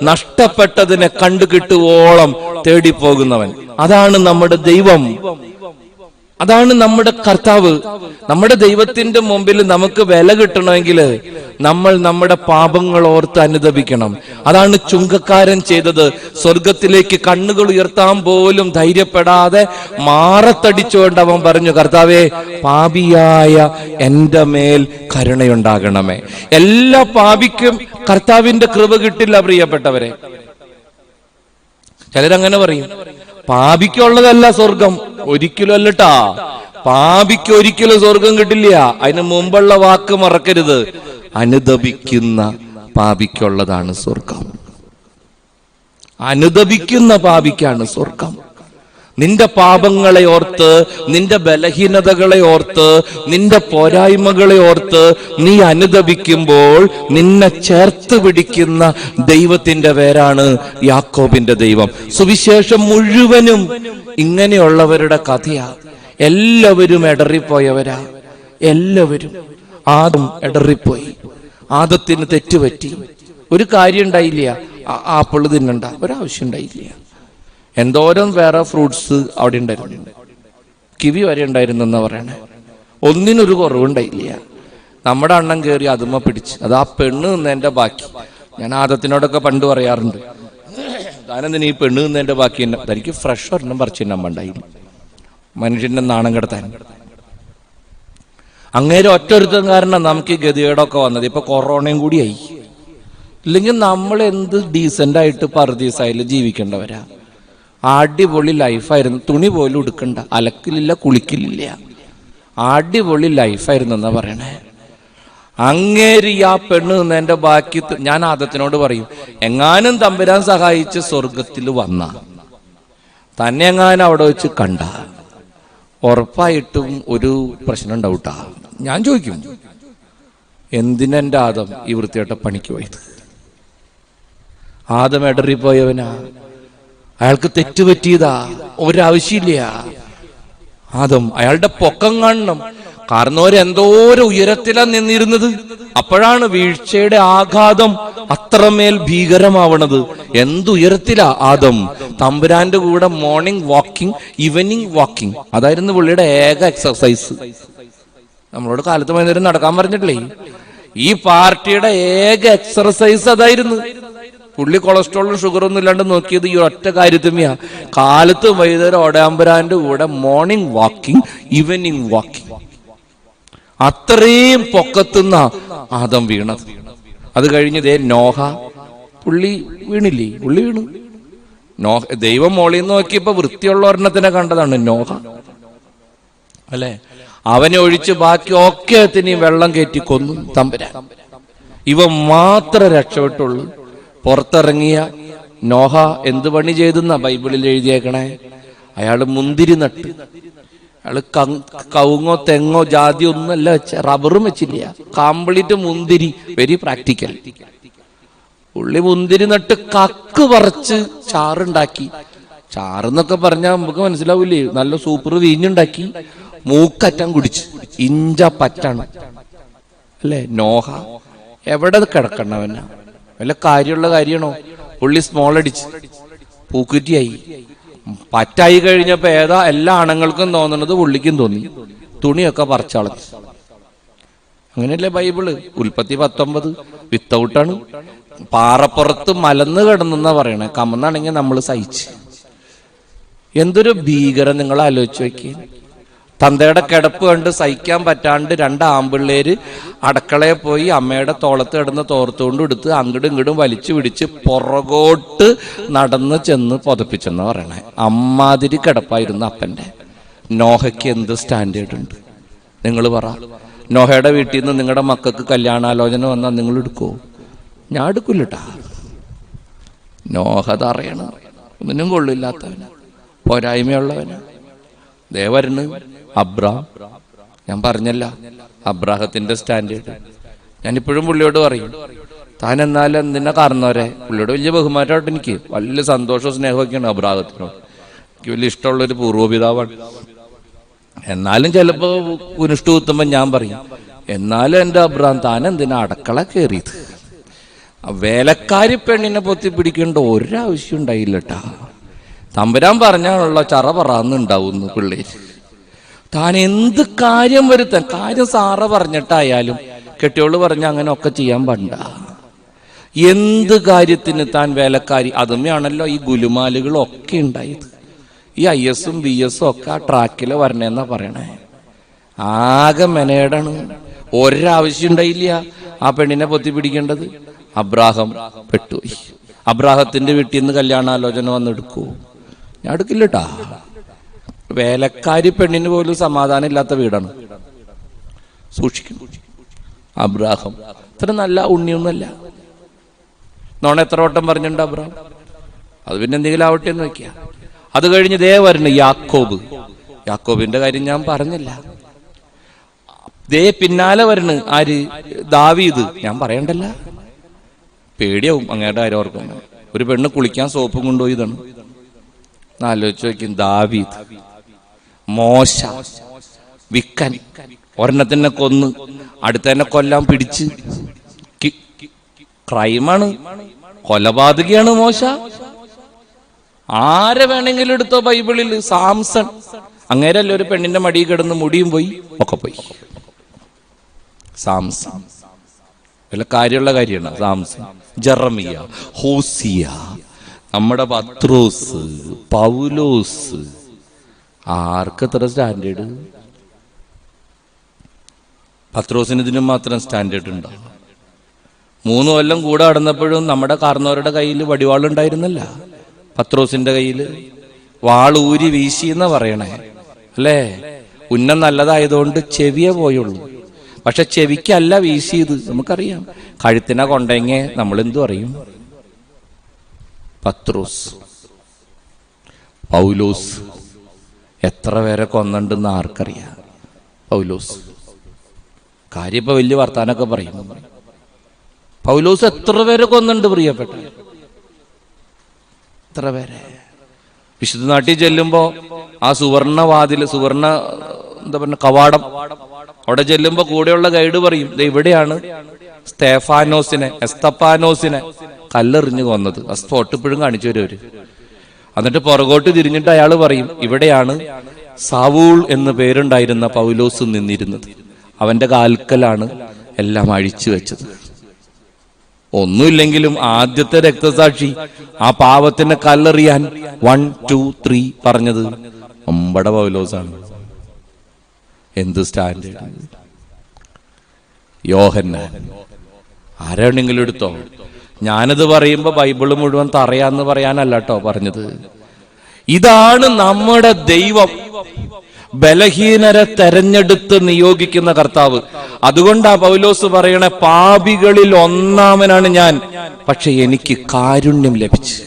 നഷ്ടപ്പെട്ടതിനെ കണ്ടുകിട്ടുവോളം തേടിപ്പോകുന്നവൻ. അതാണ് നമ്മുടെ ദൈവം, അതാണ് നമ്മുടെ കർത്താവ്. നമ്മുടെ ദൈവത്തിന്റെ മുമ്പിൽ നമുക്ക് വില കിട്ടണമെങ്കിൽ നമ്മൾ നമ്മുടെ പാപങ്ങൾ ഓർത്ത് അനുദപിക്കണം. അതാണ് ചുങ്കക്കാരൻ ചെയ്തത്. സ്വർഗത്തിലേക്ക് കണ്ണുകൾ ഉയർത്താൻ പോലും ധൈര്യപ്പെടാതെ മാറത്തടിച്ചുകൊണ്ട് അവൻ പറഞ്ഞു, കർത്താവേ, പാപിയായ എന്റെ മേൽ കരുണയുണ്ടാകണമേ. എല്ലാ പാപിക്കും കർത്താവിന്റെ കൃപ കിട്ടില്ല പ്രിയപ്പെട്ടവരെ. ചിലരങ്ങനെ പറയും, പാപിക്കുള്ളതല്ല സ്വർഗം. ഒരിക്കലും അല്ലട്ടാ, പാപിക്ക് ഒരിക്കലും സ്വർഗം കിട്ടില്ല. അതിന് മുമ്പുള്ള വാക്ക് മറക്കരുത്. അനുദപിക്കുന്ന പാപിക്കുള്ളതാണ് സ്വർഗം. അനുദപിക്കുന്ന പാപിക്കാണ് സ്വർഗം. നിന്റെ പാപങ്ങളെ ഓർത്ത്, നിന്റെ ബലഹീനതകളെ ഓർത്ത്, നിന്റെ പോരായ്മകളെ ഓർത്ത് നീ അനുതപിക്കുമ്പോൾ നിന്നെ ചേർത്ത് പിടിക്കുന്ന ദൈവത്തിന്റെ പേരാണ് യാക്കോബിന്റെ ദൈവം. സുവിശേഷം മുഴുവനും ഇങ്ങനെയുള്ളവരുടെ കഥയാ. എല്ലാവരും ഇടറിപ്പോയവരാ. എല്ലാവരും. ആദം ഇടറിപ്പോയി. ആദത്തിന് തെറ്റുപറ്റി. ഒരു കാര്യം ഉണ്ടായില്ല. ആപ്പിൾ തിന്നണ്ട, ഒരാവശ്യം ഉണ്ടായില്ല. എന്തോരം വേറെ ഫ്രൂട്ട്സ് അവിടെ ഉണ്ടായിരുന്നു. കിവി വരെ ഉണ്ടായിരുന്നു എന്നാ പറയണേ. ഒന്നിനൊരു കുറവുണ്ടായില്ല. നമ്മുടെ അണ്ണം കയറി അതുമ്മ പിടിച്ച്. അത് ആ പെണ്ണ് നിന്നതിന്റെ ബാക്കി. ഞാൻ ആദത്തിനോടൊക്കെ പണ്ട് പറയാറുണ്ട്, താനെന്തിന് ഈ പെണ്ണ് നിന്നതിന്റെ ബാക്കി തന്നെ. തനിക്ക് ഫ്രഷ് ഒരെണ്ണം പറിച്ചു നമ്മ ഉണ്ടായില്ല. മനുഷ്യന്റെ നാണം കെടുത്താൻ. അങ്ങേരെ ഒറ്റൊരുത്തം കാരണം നമുക്ക് ഈ ഗതികേടൊക്കെ വന്നത്. ഇപ്പൊ കൊറോണയും കൂടിയായി. ഇല്ലെങ്കിൽ നമ്മൾ എന്ത് ഡീസന്റ് ആയിട്ട് പർദീസായാലും ജീവിക്കേണ്ടവരാ. അടിപൊളി ലൈഫായിരുന്നു. തുണി പോലും ഉടുക്കണ്ട, അലക്കിലില്ല, കുളിക്കലില്ല. അടിപൊളി ലൈഫായിരുന്നു എന്നാ പറയണേ. അങ്ങേരി ആ പെണ്ണ് നിന്നതിന്റെ ബാക്കി. ഞാൻ ആദത്തിനോട് പറയും, എങ്ങാനും തമ്പുരാൻ സഹായിച്ച് സ്വർഗത്തിൽ വന്ന തന്നെ എങ്ങാനും അവിടെ വെച്ച് കണ്ട ഉറപ്പായിട്ടും ഒരു പ്രശ്നം ഉണ്ടാവൂട്ടാ. ഞാൻ ചോദിക്കും, എന്തിനെന്റെ ആദം ഈ വൃത്തിയായിട്ട പണിക്ക് പോയത്? ആദം ഇടറിപ്പോയവനാ. അയാൾക്ക് തെറ്റുപറ്റിയതാ. ഒരാവശ്യമില്ല. ആദം അയാളുടെ പൊക്കം കാണണം. കാരണം എന്തോരം ഉയരത്തിലാ നിന്നിരുന്നത്. അപ്പോഴാണ് വീഴ്ചയുടെ ആഘാതം അത്രമേൽ ഭീകരമാവണത്. എന്തുയരത്തിലാ ആദം. തമ്പുരാന്റെ കൂടെ മോർണിംഗ് വാക്കിംഗ്, ഈവനിങ് വാക്കിംഗ്, അതായിരുന്നു പുള്ളിയുടെ ഏക എക്സർസൈസ്. നമ്മളോട് കാലത്ത് വൈകുന്നേരം നടക്കാൻ പറഞ്ഞിട്ടില്ലേ? ഈ പാർട്ടിയുടെ ഏക എക്സർസൈസ് അതായിരുന്നു. പുള്ളി കൊളസ്ട്രോളും ഷുഗറൊന്നും ഇല്ലാണ്ട് നോക്കിയത് ഈ ഒറ്റ കാര്യത്തിനെയാ. കാലത്ത് വൈകുന്നേരം ഓടാമ്പരാന്റെ കൂടെ മോർണിംഗ് വാക്കിംഗ്, ഈവനിങ് വാക്കിംഗ്. അത്രയും പൊക്കത്തുന്ന ആദം വീണത്. അത് കഴിഞ്ഞതേ നോഹ. പുള്ളി വീണില്ലേ? പുള്ളി വീണു. നോഹ ദൈവം മോളിൽ നിന്ന് നോക്കിയപ്പോ വൃത്തിയുള്ള ഒരെണ്ണത്തിനെ കണ്ടതാണ് നോഹ, അല്ലെ? അവനെ ഒഴിച്ച് ബാക്കി ഒക്കെത്തിനെയും വെള്ളം കയറ്റി കൊന്നു തമ്പുരാൻ. ഇവ മാത്രം രക്ഷപ്പെട്ടുള്ളൂ. പുറത്തിറങ്ങിയ നോഹ എന്ത് പണി ചെയ്തെന്നാ ബൈബിളിൽ എഴുതിയേക്കണേ? അയാള് മുന്തിരി നട്ട്. അയാള് കവുങ്ങോ തെങ്ങോ ജാതി ഒന്നുമല്ല വെച്ച, റബ്ബറും വെച്ചില്ല, കംപ്ലീറ്റ് മുന്തിരി. Very practical. പുള്ളി മുന്തിരി നട്ട് കക്ക് പറിച്ച് ചാറുണ്ടാക്കി. ചാറെന്നൊക്കെ പറഞ്ഞാൽ നമുക്ക് മനസ്സിലാവൂലേ? നല്ല സൂപ്പർ വീഞ്ഞുണ്ടാക്കി മൂക്കറ്റം കുടിച്ച്. ഇഞ്ച പറ്റാണ്, അല്ലേ? നോഹ എവിടെ കിടക്കണവനാ? വല്ല കാര്യമുള്ള കാര്യമാണോ? പുള്ളി സ്മോൾ അടിച്ച് പൂക്കുറ്റിയായി. പറ്റായി കഴിഞ്ഞപ്പോ ഏതാ എല്ലാ ആണുങ്ങൾക്കും തോന്നുന്നത് പുള്ളിക്കും തോന്നി. തുണിയൊക്കെ പറിച്ചളഞ്ഞു. അങ്ങനെയല്ലേ ബൈബിള്? ഉൽപ്പത്തി 19 വിത്തൗട്ടാണ്. പാറപ്പുറത്ത് മലന്ന് കിടന്നെന്നാ പറയണേ. കമന്നാണെങ്കിൽ നമ്മൾ സഹിച്ച്. എന്തൊരു ഭീകരം നിങ്ങൾ ആലോചിച്ച് നോക്കി. തന്തയുടെ കിടപ്പ് കണ്ട് സഹിക്കാൻ പറ്റാണ്ട് 2 ആമ്പിള്ളേര് അടുക്കളയിൽ പോയി അമ്മയുടെ തോളത്ത് കിടന്ന് തോർത്തുകൊണ്ട് എടുത്ത് അങ്ങടും ഇങ്ങടും വലിച്ചു പിടിച്ച് പുറകോട്ട് നടന്ന് ചെന്ന് പുതപ്പിച്ചെന്ന് പറയണേ. അമ്മാതിരി കിടപ്പായിരുന്നു അപ്പന്റെ. നോഹയ്ക്ക് എന്ത് സ്റ്റാൻഡേർഡ് ഉണ്ട് നിങ്ങൾ പറ? നോഹയുടെ വീട്ടിൽ നിന്ന് നിങ്ങളുടെ മക്കൾക്ക് കല്യാണാലോചന വന്നാൽ നിങ്ങൾ എടുക്കുവോ? ഞാൻ എടുക്കില്ലട്ടാ. നോഹ തറയണം. ഒന്നിനും കൊള്ളില്ലാത്തവന്, പോരായ്മയുള്ളവന്. ദേവരന് അബ്രാം. ഞാൻ പറഞ്ഞല്ല അബ്രാഹത്തിന്റെ സ്റ്റാൻഡേർഡ്. ഞാനിപ്പോഴും പുള്ളിയോട് പറയും, താൻ എന്നാലും എന്തിനാ കാരണവരെ? പുള്ളിയോട് വലിയ ബഹുമാനമായിട്ട് എനിക്ക് വലിയ സന്തോഷവും സ്നേഹമൊക്കെയാണ് അബ്രാഹത്തിനോട്. എനിക്ക് വലിയ ഇഷ്ടമുള്ളൊരു പൂർവ്വപിതാവാണ്. എന്നാലും ചിലപ്പോ കുനിഷ്ടു കുത്തുമ്പോ ഞാൻ പറയും, എന്നാലും എന്റെ അബ്രാം താൻ എന്തിനാ അടുക്കള കയറിയത്? വേലക്കാരി പെണ്ണിനെ പൊത്തി പിടിക്കേണ്ട ഒരാവശ്യം ഉണ്ടായില്ലട്ടാ. തമ്പുരാൻ പറഞ്ഞാണല്ലോ ചറ പറന്നുണ്ടാവുന്നു പിള്ളേര്. താൻ എന്ത് കാര്യം വരുത്താൻ, കാര്യം സാറ പറഞ്ഞിട്ടായാലും കെട്ടിയോള് പറഞ്ഞ അങ്ങനെ ഒക്കെ ചെയ്യാൻ പാടില്ല. എന്ത് കാര്യത്തിന് താൻ വേലക്കാരി? അതുമ്മയാണല്ലോ ഈ ഗുലുമാലുകളൊക്കെ ഉണ്ടായത്. ഈ IS-ഉം BS-ഉം ഒക്കെ ആ ട്രാക്കില് വരണേന്നാ പറയണേ. ആകെ മെനേടാണ്. ഒരാവശ്യം ഉണ്ടായില്ല ആ പെണ്ണിനെ പൊത്തി പിടിക്കേണ്ടത്. അബ്രാഹം പെട്ടുപോയി. അബ്രാഹത്തിന്റെ വീട്ടിൽ നിന്ന് കല്യാണാലോചന വന്നെടുക്കൂ? ഞാൻ എടുക്കില്ലട്ടാ. വേലക്കാരി പെണ്ണിന് പോലും സമാധാനം ഇല്ലാത്ത വീടാണ്. സൂക്ഷിക്കും. അബ്രാഹം അത്ര നല്ല ഉണ്ണിയൊന്നുമല്ല. നോണ എത്ര വട്ടം പറഞ്ഞിട്ടുണ്ട് അബ്രാഹം? അത് പിന്നെ എന്തെങ്കിലും ആവട്ടെ എന്ന് വെക്കുക. അത് കഴിഞ്ഞ് ദേ വരുന്നു യാക്കോബ്. യാക്കോബിന്റെ കാര്യം ഞാൻ പറഞ്ഞില്ല. ദേ പിന്നാലെ വരുന്നു ആര്? ദാവീദ്. ഞാൻ പറയണ്ടല്ല, പേടിയാവും അങ്ങയുടെ കാര്യം ഓർക്കുമ്പോ. ഒരു പെണ്ണ് കുളിക്കാൻ സോപ്പും കൊണ്ടുപോയതാണ്. ആലോചിച്ച് നോക്കും. ദാവീദ്, മോശ, വിക്കൻ, ഒരെണ്ണത്തിനെ കൊന്ന് അടുത്തന്നെ കൊല്ലാൻ പിടിച്ച്. ക്രൈമാണ്, കൊലപാതകയാണ് മോശ. ആരെ വേണമെങ്കിലും എടുത്തോ ബൈബിളിൽ. സാംസൺ, അങ്ങേരല്ലേ ഒരു പെണ്ണിന്റെ മടിയിൽ കിടന്ന് മുടിയും പോയി ഒക്കെ പോയി. സാംസൺ വല്ല കാര്യമുള്ള കാര്യമാണ്. സാംസൺ, ജെറമിയ, ഹോസിയ, നമ്മുടെ പത്രോസ്, പൗലോസ്. ആർക്കത്ര സ്റ്റാൻഡേർഡ്? പത്രോസിന് ഇതിനും മാത്രം സ്റ്റാൻഡേർഡ് ഉണ്ടോ? 3 കൊല്ലം കൂടെ നടന്നപ്പോഴും നമ്മുടെ കാർന്നവരുടെ കയ്യിൽ വടിവാളുണ്ടായിരുന്നല്ല. പത്രോസിന്റെ കയ്യിൽ വാളൂരി വീശി എന്ന് പറയണേ അല്ലേ? ഉന്നം നല്ലതായതുകൊണ്ട് ചെവിയെ പോയുള്ളൂ. പക്ഷെ ചെവിക്കല്ല വീശിയത്, നമുക്കറിയാം. കഴുത്തിനെ കൊണ്ടെങ്കിൽ നമ്മൾ എന്തു അറിയും? പത്രോസ്, പൗലോസ് എത്ര പേരെ കൊന്നുണ്ടെന്ന് ആർക്കറിയാം? പൗലോസ് കാര്യം ഇപ്പൊ വലിയ വർത്താനൊക്കെ പറയും. പൗലോസ് എത്ര പേരെ കൊന്നുണ്ട് പ്രിയപ്പെട്ട? എത്ര പേരെ? വിശുദ്ധ നാട്ടിൽ ചെല്ലുമ്പോ ആ സുവർണ എന്താ പറഞ്ഞ കവാടം, അവിടെ ചെല്ലുമ്പോ കൂടെയുള്ള ഗൈഡ് പറയും, ഇവിടെയാണ് എസ്തപ്പാനോസിനെ കല്ലെറിഞ്ഞു കൊന്നത്. ആ സ്പോട്ട് ഇപ്പോഴും കാണിച്ചു വരുവര്. എന്നിട്ട് പുറകോട്ട് തിരിഞ്ഞിട്ട് അയാൾ പറയും, ഇവിടെയാണ് സാവൂൾ എന്ന് പേരുണ്ടായിരുന്ന പൗലോസ് നിന്നിരുന്നത്. അവന്റെ കാൽക്കലാണ് എല്ലാം അഴിച്ചു വെച്ചത്. ഒന്നുമില്ലെങ്കിലും ആദ്യത്തെ രക്തസാക്ഷി ആ പാവത്തിനെ കല്ലെറിയാൻ 1, 2, 3 പറഞ്ഞത് അമ്പട പൗലോസാണ്. എന്ത് സ്റ്റാൻഡേർഡ്! യോഹന്നാൻ, ആരാണെങ്കിലും എടുത്തോ. ഞാനത് പറയുമ്പോ ബൈബിള് മുഴുവൻ തറയാന്ന് പറയാനല്ല കേട്ടോ പറഞ്ഞത്. ഇതാണ് നമ്മുടെ ദൈവം, ബലഹീനരെ തെരഞ്ഞെടുത്ത് നിയോഗിക്കുന്ന കർത്താവ്. അതുകൊണ്ടാ പൗലോസ് പറയണേ, പാപികളിൽ ഒന്നാമനാണ് ഞാൻ, പക്ഷെ എനിക്ക് കാരുണ്യം ലഭിച്ചു.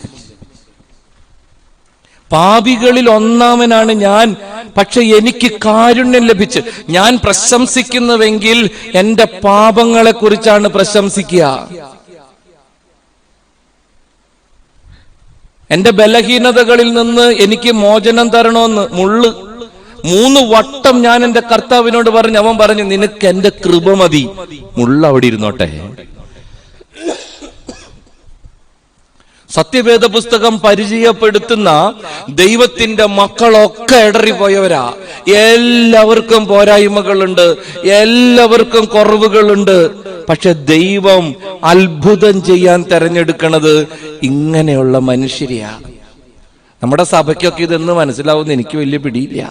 പാപികളിൽ ഒന്നാമനാണ് ഞാൻ, പക്ഷെ എനിക്ക് കാരുണ്യം ലഭിച്ച്. ഞാൻ പ്രശംസിക്കുന്നുവെങ്കിൽ എന്റെ പാപങ്ങളെ കുറിച്ചാണ് പ്രശംസിക്കുക. എന്റെ ബലഹീനതകളിൽ നിന്ന് എനിക്ക് മോചനം തരണമെന്ന് 3 വട്ടം ഞാൻ എന്റെ കർത്താവിനോട് പറഞ്ഞു. അവൻ പറഞ്ഞു, നിനക്ക് എന്റെ കൃപ മതി, മുള്ള അവിടെ ഇരുന്നോട്ടെ. സത്യവേദ പുസ്തകം പരിചയപ്പെടുത്തുന്ന ദൈവത്തിന്റെ മക്കളൊക്കെ ഇടറിപ്പോയവരാ. എല്ലാവർക്കും പോരായ്മകളുണ്ട്, എല്ലാവർക്കും കുറവുകളുണ്ട്. പക്ഷെ ദൈവം അത്ഭുതം ചെയ്യാൻ തെരഞ്ഞെടുക്കണത് ഇങ്ങനെയുള്ള മനുഷ്യരെയാ. നമ്മുടെ സഭയ്ക്കൊക്കെ ഇതെന്ന് മനസ്സിലാവുന്ന എനിക്ക് വലിയ പിടിയില്ല.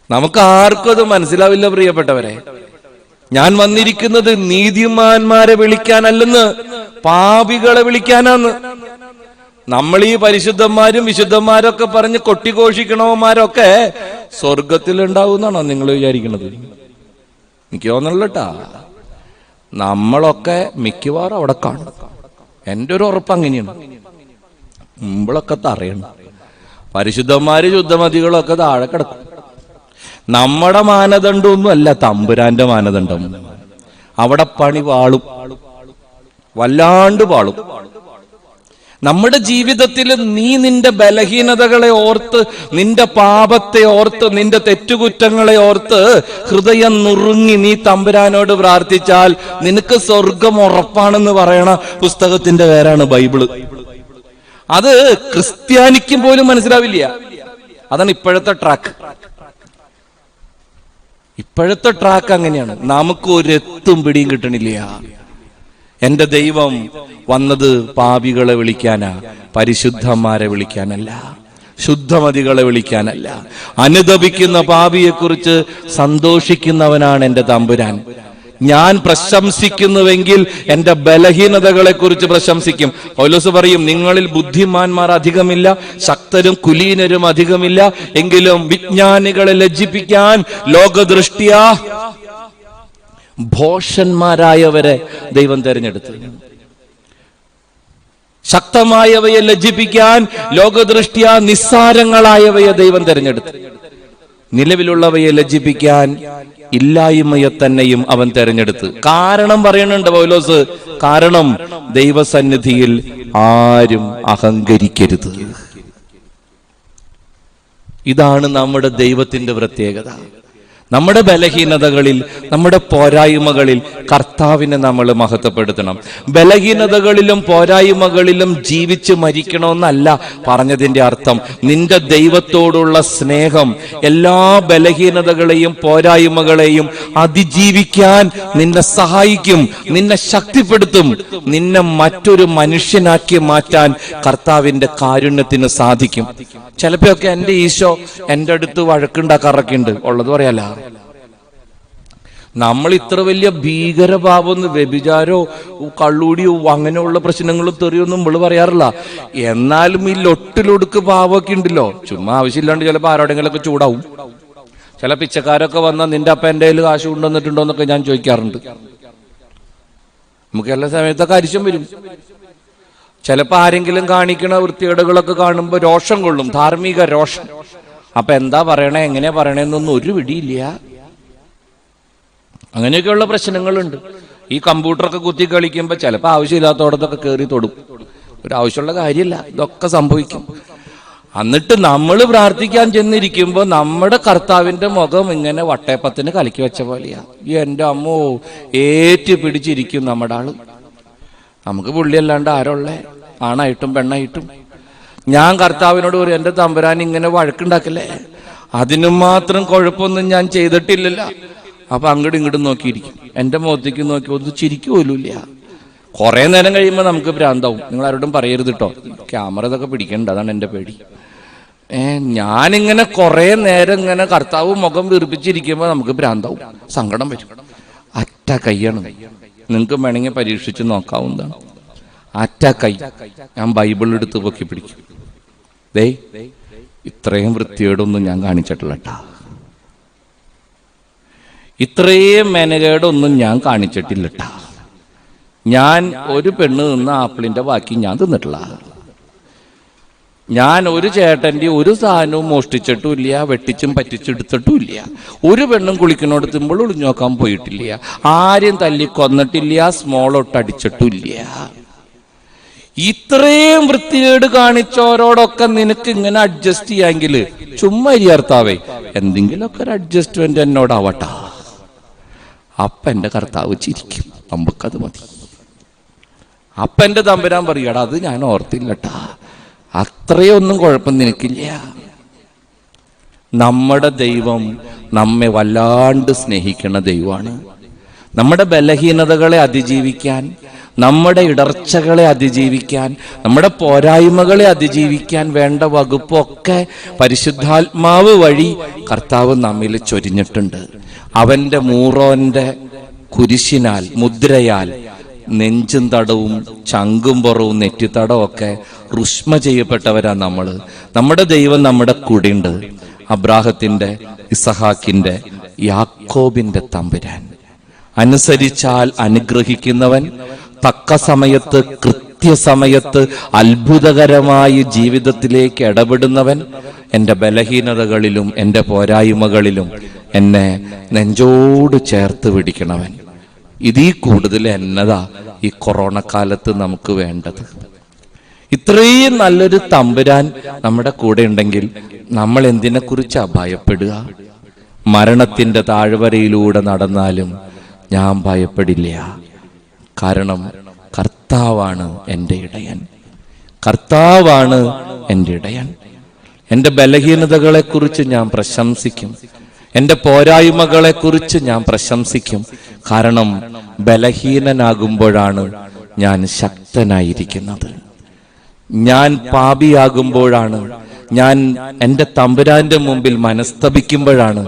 നമുക്ക് ആർക്കും അത് മനസ്സിലാവില്ല പ്രിയപ്പെട്ടവരെ. ഞാൻ വന്നിരിക്കുന്നത് നീതിമാന്മാരെ വിളിക്കാനല്ലെന്ന്, പാപികളെ വിളിക്കാനാന്ന്. നമ്മൾ ഈ പരിശുദ്ധന്മാരും വിശുദ്ധന്മാരൊക്കെ പറഞ്ഞ് കൊട്ടിഘോഷിക്കണവന്മാരൊക്കെ സ്വർഗത്തിലുണ്ടാവുന്നാണോ നിങ്ങൾ വിചാരിക്കുന്നത്? എനിക്ക് തോന്നണല്ലോട്ടാ, നമ്മളൊക്കെ മിക്കവാറും അവിടെ കാണും. എൻ്റെ ഒരു ഉറപ്പ് അങ്ങനെയാണ്. മുമ്പിലൊക്കെ തറയണം. പരിശുദ്ധന്മാര് ശുദ്ധമതികളൊക്കെ താഴെ കിടക്കും. നമ്മുടെ മാനദണ്ഡമൊന്നും അല്ല തമ്പുരാന്റെ മാനദണ്ഡം. അവിടെ പണി പാളും, വല്ലാണ്ട് പാളും. നമ്മുടെ ജീവിതത്തിൽ നീ നിന്റെ ബലഹീനതകളെ ഓർത്ത്, നിന്റെ പാപത്തെ ഓർത്ത്, നിന്റെ തെറ്റുകുറ്റങ്ങളെ ഓർത്ത് ഹൃദയം നുറുങ്ങി നീ തമ്പുരാനോട് പ്രാർത്ഥിച്ചാൽ നിനക്ക് സ്വർഗം ഉറപ്പാണെന്ന് പറയണ പുസ്തകത്തിന്റെ പേരാണ് ബൈബിള്. അത് ക്രിസ്ത്യാനിക്കും പോലും മനസ്സിലാവില്ല. അതാണ് ഇപ്പോഴത്തെ ട്രാക്ക്. ഇപ്പോഴത്തെ ട്രാക്ക് അങ്ങനെയാണ്. നമുക്ക് ഒരെത്തും പിടിയും കിട്ടണില്ല. എന്റെ ദൈവം വന്നത് പാപികളെ വിളിക്കാനാ, പരിശുദ്ധന്മാരെ വിളിക്കാനല്ല, ശുദ്ധമതികളെ വിളിക്കാനല്ല. അനുതപിക്കുന്ന പാപിയെക്കുറിച്ച് സന്തോഷിക്കുന്നവനാണ് എന്റെ തമ്പുരാൻ. ഞാൻ പ്രശംസിക്കുന്നുവെങ്കിൽ എന്റെ ബലഹീനതകളെ കുറിച്ച് പ്രശംസിക്കും. പൗലോസ് പറയും, നിങ്ങളിൽ ബുദ്ധിമാന്മാർ അധികമില്ല, ശക്തരും കുലീനരും അധികമില്ല, എങ്കിലും വിജ്ഞാനികളെ ലജ്ജിപ്പിക്കാൻ ലോകദൃഷ്ട്യാ ഭോഷന്മാരായവരെ ദൈവം തെരഞ്ഞെടുത്തു. ശക്തമായവയെ ലജ്ജിപ്പിക്കാൻ ലോകദൃഷ്ട്യാ നിസ്സാരങ്ങളായവയെ ദൈവം തെരഞ്ഞെടുത്തു. നിലവിലുള്ളവയെ ലജ്ജിപ്പിക്കാൻ ഇല്ലായ്മയെ തന്നെയും അവൻ തെരഞ്ഞെടുത്തു. കാരണം പറയുന്നുണ്ട് പൗലോസ്, കാരണം ദൈവസന്നിധിയിൽ ആരും അഹങ്കരിക്കരുത്. ഇതാണ് നമ്മുടെ ദൈവത്തിന്റെ പ്രത്യേകത. നമ്മുടെ ബലഹീനതകളിൽ, നമ്മുടെ പോരായ്മകളിൽ കർത്താവിനെ നമ്മൾ മഹത്വപ്പെടുത്തണം. ബലഹീനതകളിലും പോരായ്മകളിലും ജീവിച്ച് മരിക്കണമെന്നല്ല പറഞ്ഞതിന്റെ അർത്ഥം. നിന്റെ ദൈവത്തോടുള്ള സ്നേഹം എല്ലാ ബലഹീനതകളെയും പോരായ്മകളെയും അതിജീവിക്കാൻ നിന്നെ സഹായിക്കും, നിന്നെ ശക്തിപ്പെടുത്തും. നിന്നെ മറ്റൊരു മനുഷ്യനാക്കി മാറ്റാൻ കർത്താവിന്റെ കാരുണ്യത്തിന് സാധിക്കും. ചിലപ്പോഴൊക്കെ എന്റെ ഈശോ എന്റെ അടുത്ത് വഴക്കുണ്ടാക്കാറൊക്കെ ഉണ്ട്, ഉള്ളത് പറയാല. നമ്മൾ ഇത്ര വലിയ ഭീകരഭാവമൊന്നും, വ്യഭിചാരോ കള്ളൂടിയോ അങ്ങനെയുള്ള പ്രശ്നങ്ങളും തെറിയൊന്നും നമ്മൾ പറയാറില്ല. എന്നാലും ഈ ലൊട്ടിലൊടുക്ക് ഭാവമൊക്കെ ഉണ്ടല്ലോ. ചുമ്മാ ആവശ്യമില്ലാണ്ട് ചിലപ്പോൾ ആരോടെങ്കിലൊക്കെ ചൂടാവും. ചില പിച്ചക്കാരൊക്കെ വന്നാൽ നിന്റെ അപ്പ എൻ്റെ കയ്യിൽ കാശ് കൊണ്ടുവന്നിട്ടുണ്ടോ എന്നൊക്കെ ഞാൻ ചോദിക്കാറുണ്ട്. നമുക്ക് എല്ലാ സമയത്തൊക്കെ അരിശം വരും. ചിലപ്പോൾ ആരെങ്കിലും കാണിക്കണ വൃത്തികേടുകളൊക്കെ കാണുമ്പോൾ രോഷം കൊള്ളും, ധാർമ്മിക രോഷം. അപ്പൊ എന്താ പറയണേ, എങ്ങനെയാ പറയണേന്നൊന്നും ഒരു പിടിയില്ല. അങ്ങനെയൊക്കെയുള്ള പ്രശ്നങ്ങളുണ്ട്. ഈ കമ്പ്യൂട്ടറൊക്കെ കുത്തി കളിക്കുമ്പോൾ ചിലപ്പോൾ ആവശ്യമില്ലാത്തടത്തൊക്കെ കയറി തൊടും. ഒരു ആവശ്യമുള്ള കാര്യമില്ല, ഇതൊക്കെ സംഭവിക്കും. എന്നിട്ട് നമ്മൾ പ്രാർത്ഥിക്കാൻ ചെന്നിരിക്കുമ്പോൾ നമ്മുടെ കർത്താവിന്റെ മുഖം ഇങ്ങനെ വട്ടയപ്പത്തിന് കലക്കി വെച്ച പോലെയാ. എൻ്റെ അമ്മോ, ഏറ്റ് പിടിച്ചിരിക്കും നമ്മുടെ ആള്. നമുക്ക് പുള്ളിയല്ലാണ്ട് ആരുള്ളേ, ആണായിട്ടും പെണ്ണായിട്ടും. ഞാൻ കർത്താവിനോട് പറയും, എൻ്റെ തമ്പുരാൻ ഇങ്ങനെ വഴക്കുണ്ടാക്കല്ലേ, അതിനും മാത്രം കുഴപ്പമൊന്നും ഞാൻ ചെയ്തിട്ടില്ലല്ലോ. അപ്പൊ അങ്ങോട്ടും ഇങ്ങോട്ടും നോക്കിയിരിക്കും, എൻ്റെ മുഖത്തേക്ക് നോക്കി ഒന്ന് ചിരിക്കുപോലുമില്ല. കുറെ നേരം കഴിയുമ്പോൾ നമുക്ക് ഭ്രാന്താവും. നിങ്ങൾ ആരോടും പറയരുത് കേട്ടോ, ക്യാമറ ഇതൊക്കെ പിടിക്കണ്ട, അതാണ് എൻ്റെ പേടി. ഞാനിങ്ങനെ കുറെ നേരം ഇങ്ങനെ കർത്താവ് മുഖം വീർപ്പിച്ചിരിക്കുമ്പോൾ നമുക്ക് ഭ്രാന്താവും, സങ്കടം വരും. അറ്റ കൈയാണ്, നിങ്ങൾക്ക് വേണമെങ്കിൽ പരീക്ഷിച്ച് നോക്കാവുന്നതാണ്. അറ്റ കൈ ഞാൻ ബൈബിൾ എടുത്ത് പൊക്കി പിടിക്കും. ദേ, ഇത്രയും വൃത്തികേടൊന്നും ഞാൻ കാണിച്ചിട്ടില്ല കേട്ടാ, ഇത്രയും മെനകേടൊന്നും ഞാൻ കാണിച്ചിട്ടില്ല കേട്ടാ. ഞാൻ ഒരു പെണ്ണ് നിന്ന ആപ്പിളിന്റെ ബാക്കി ഞാൻ തിന്നിട്ടില്ല. ഞാൻ ഒരു ചേട്ടൻ്റെ ഒരു സാധനവും മോഷ്ടിച്ചിട്ടുമില്ല, വെട്ടിച്ചും പറ്റിച്ചെടുത്തിട്ടുമില്ല. ഒരു പെണ്ണും കുളിക്കണോട് തിമ്പോൾ ഒളിഞ്ഞു നോക്കാൻ പോയിട്ടില്ല. ആരെയും തല്ലി കൊന്നിട്ടില്ല, സ്മോളൊട്ടടിച്ചിട്ടില്ല. ഇത്രയും വൃത്തികേട് കാണിച്ചവരോടൊക്കെ നിനക്ക് ഇങ്ങനെ അഡ്ജസ്റ്റ് ചെയ്യാമെങ്കിൽ ചുമ്മാ ഇരിയർത്താവേ, എന്തെങ്കിലുമൊക്കെ ഒരു അഡ്ജസ്റ്റ്മെന്റ് എന്നോടാവട്ടാ. അപ്പ എന്റെ കർത്താവ് ചിരിക്കും, നമുക്കത് മതി. അപ്പന്റെ തമ്പുരാൻ പറയടാ, അത് ഞാൻ ഓർത്തില്ലട്ടാ, അത്രയൊന്നും കുഴപ്പം നിനക്കില്ല. നമ്മുടെ ദൈവം നമ്മെ വല്ലാണ്ട് സ്നേഹിക്കുന്ന ദൈവമാണ്. നമ്മുടെ ബലഹീനതകളെ അതിജീവിക്കാൻ, നമ്മുടെ ഇടർച്ചകളെ അതിജീവിക്കാൻ, നമ്മുടെ പോരായ്മകളെ അതിജീവിക്കാൻ വേണ്ട വകുപ്പൊക്കെ പരിശുദ്ധാത്മാവ് വഴി കർത്താവ് നമ്മിൽ ചൊരിഞ്ഞിട്ടുണ്ട്. അവന്റെ മൂറോന്റെ കുരിശിനാൽ, മുദ്രയാൽ നെഞ്ചും തടവും ചങ്കും പുറവും നെറ്റിത്തടവും ഒക്കെ റുഷ്മ ചെയ്യപ്പെട്ടവരാ നമ്മള്. നമ്മുടെ ദൈവം നമ്മുടെ കൂടെയുണ്ട്. അബ്രാഹത്തിന്റെ, ഇസഹാക്കിന്റെ, യാക്കോബിന്റെ തമ്പുരാൻ. അനുസരിച്ചാൽ അനുഗ്രഹിക്കുന്നവൻ, തക്ക സമയത്ത് കൃത്യസമയത്ത് അത്ഭുതകരമായി ജീവിതത്തിലേക്ക് ഇടപെടുന്നവൻ, എൻ്റെ ബലഹീനതകളിലും എൻ്റെ പോരായ്മകളിലും എന്നെ നെഞ്ചോട് ചേർത്ത് പിടിക്കണവൻ. ഇതിൽ കൂടുതൽ എന്നതാ ഈ കൊറോണ കാലത്ത് നമുക്ക് വേണ്ടത്? ഇത്രയും നല്ലൊരു തമ്പുരാൻ നമ്മുടെ കൂടെ ഉണ്ടെങ്കിൽ നമ്മൾ എന്തിനെ കുറിച്ചാ ഭയപ്പെടുക? മരണത്തിന്റെ താഴ്വരയിലൂടെ നടന്നാലും ഞാൻ ഭയപ്പെടില്ല. കാരണം കർത്താവാണ് എൻ്റെ ഇടയൻ. കർത്താവാണ് എൻ്റെ ഇടയൻ. എൻ്റെ ബലഹീനതകളെ കുറിച്ച് ഞാൻ പ്രശംസിക്കും, എൻ്റെ പോരായ്മകളെ കുറിച്ച് ഞാൻ പ്രശംസിക്കും. കാരണം ബലഹീനനാകുമ്പോഴാണ് ഞാൻ ശക്തനായിരിക്കുന്നത്. ഞാൻ പാപിയാകുമ്പോഴാണ്, ഞാൻ എൻ്റെ തമ്പുരാന്റെ മുമ്പിൽ മനസ്തപിക്കുമ്പോഴാണ്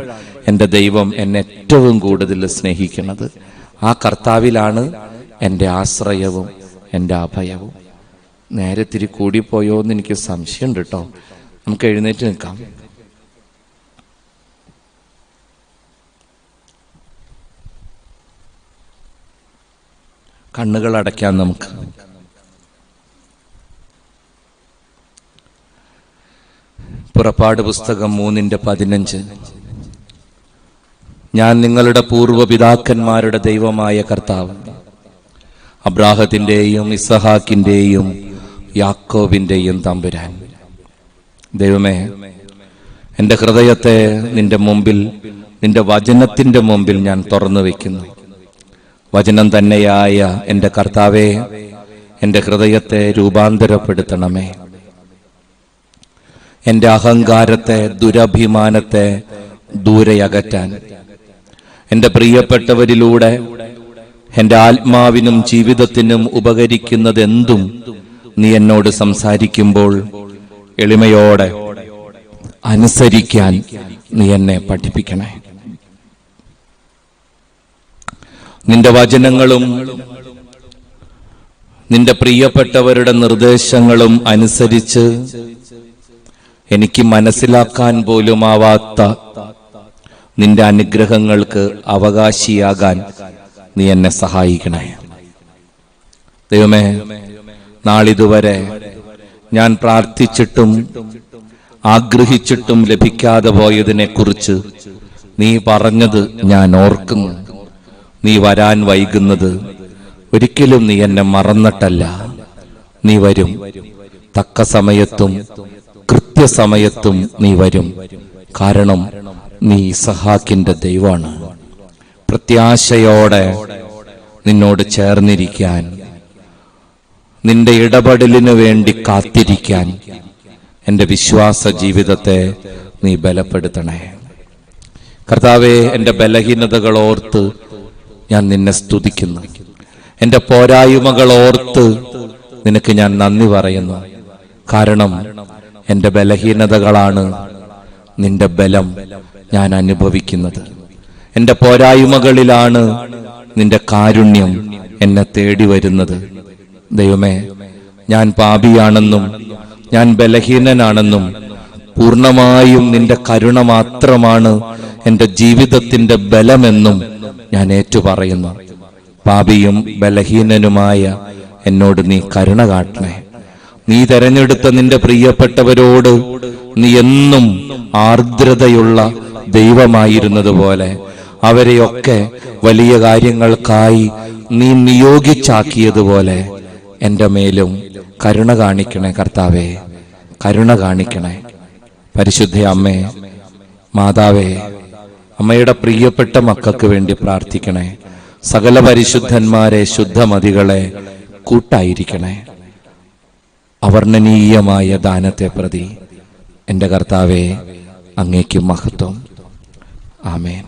എൻ്റെ ദൈവം എന്നെ ഏറ്റവും കൂടുതൽ സ്നേഹിക്കുന്നത്. ആ കർത്താവിലാണ് എൻ്റെ ആശ്രയവും എൻ്റെ അഭയവും. നേരെ തിരി കൂടിപ്പോയോ എന്ന് എനിക്ക് സംശയമുണ്ട് കേട്ടോ. നമുക്ക് എഴുന്നേറ്റ് നിൽക്കാം. കണ്ണുകൾ അടയ്ക്കാം നമുക്ക്. പുറപ്പാട് പുസ്തകം 3:15. ഞാൻ നിങ്ങളുടെ പൂർവ്വപിതാക്കന്മാരുടെ ദൈവമായ കർത്താവ്, അബ്രാഹത്തിൻ്റെയും ഇസഹാക്കിൻ്റെയും യാക്കോബിൻ്റെയും തമ്പുരാൻ. ദൈവമേ, എൻ്റെ ഹൃദയത്തെ നിന്റെ മുമ്പിൽ, നിന്റെ വചനത്തിൻ്റെ മുമ്പിൽ ഞാൻ തുറന്നു വയ്ക്കുന്നു. വചനം തന്നെയായ എൻ്റെ കർത്താവേ, എൻ്റെ ഹൃദയത്തെ രൂപാന്തരപ്പെടുത്തണമേ. എൻ്റെ അഹങ്കാരത്തെ, ദുരഭിമാനത്തെ ദൂരെ അകറ്റാൻ, എൻ്റെ പ്രിയപ്പെട്ടവരിലൂടെ എൻ്റെ ആത്മാവിനും ജീവിതത്തിനും ഉപകരിക്കുന്നതെന്തും നീ എന്നോട് സംസാരിക്കുമ്പോൾ എളിമയോടെ അനുസരിക്കാൻ നീ എന്നെ പഠിപ്പിക്കണേ. നിന്റെ വചനങ്ങളും നിന്റെ പ്രിയപ്പെട്ടവരുടെ നിർദ്ദേശങ്ങളും അനുസരിച്ച് എനിക്ക് മനസ്സിലാക്കാൻ പോലുമാവാത്ത നിന്റെ അനുഗ്രഹങ്ങൾക്ക് അവകാശിയാകാൻ നീ എന്നെ സഹായിക്കണേ. ദൈവമേ, നാളിതുവരെ ഞാൻ പ്രാർത്ഥിച്ചിട്ടും ആഗ്രഹിച്ചിട്ടും ലഭിക്കാതെ പോയതിനെ കുറിച്ച് നീ പറഞ്ഞത് ഞാൻ ഓർക്കുന്നു. നീ വരാൻ വൈകുന്നത് ഒരിക്കലും നീ എന്നെ മറന്നിട്ടല്ല. നീ വരും, തക്ക സമയത്തും കൃത്യസമയത്തും നീ വരും. കാരണം നീ ഇസഹാക്കിന്റെ ദൈവമാണ്. പ്രത്യാശയോടെ നിന്നോട് ചേർന്നിരിക്കാൻ, നിന്റെ ഇടപെടലിനു വേണ്ടി കാത്തിരിക്കാൻ എൻ്റെ വിശ്വാസ ജീവിതത്തെ നീ ബലപ്പെടുത്തണേ. കർത്താവേ, എൻ്റെ ബലഹീനതകൾ ഓർത്ത് ഞാൻ നിന്നെ സ്തുതിക്കുന്നു. എൻ്റെ പോരായ്മകൾ ഓർത്ത് നിനക്ക് ഞാൻ നന്ദി പറയുന്നു. കാരണം എൻ്റെ ബലഹീനതകളാണ് നിന്റെ ബലം ഞാൻ അനുഭവിക്കുന്നത്. എൻ്റെ പോരായ്മകളിലാണ് നിന്റെ കാരുണ്യം എന്നെ തേടി വരുന്നത്. ദൈവമേ, ഞാൻ പാപിയാണെന്നും ഞാൻ ബലഹീനനാണെന്നും പൂർണ്ണമായും നിന്റെ കരുണ മാത്രമാണ് എൻ്റെ ജീവിതത്തിന്റെ ബലമെന്നും ഞാൻ ഏറ്റുപറയുന്നു. പാപിയും ബലഹീനനുമായ എന്നോട് നീ കരുണ കാട്ടണേ. നീ തെരഞ്ഞെടുത്ത നിന്റെ പ്രിയപ്പെട്ടവരോട് നീ എന്നും ആർദ്രതയുള്ള ദൈവമായിരുന്നത് പോലെ അവരെയൊക്കെ വലിയ കാര്യങ്ങൾക്കായി നീ നിയോഗിച്ചാക്കിയതുപോലെ എൻ്റെ മേലും കരുണ കാണിക്കണേ. കർത്താവേ, കരുണ കാണിക്കണേ. പരിശുദ്ധ അമ്മേ, മാതാവേ, അമ്മയുടെ പ്രിയപ്പെട്ട മക്കൾക്ക് വേണ്ടി പ്രാർത്ഥിക്കണേ. സകല പരിശുദ്ധന്മാരെ, ശുദ്ധമതികളെ കൂട്ടായിരിക്കണേ. അവർണ്ണനീയമായ ദാനത്തെ പ്രതി എൻ്റെ കർത്താവേ, അങ്ങേക്ക് മഹത്വം. ആമേൻ.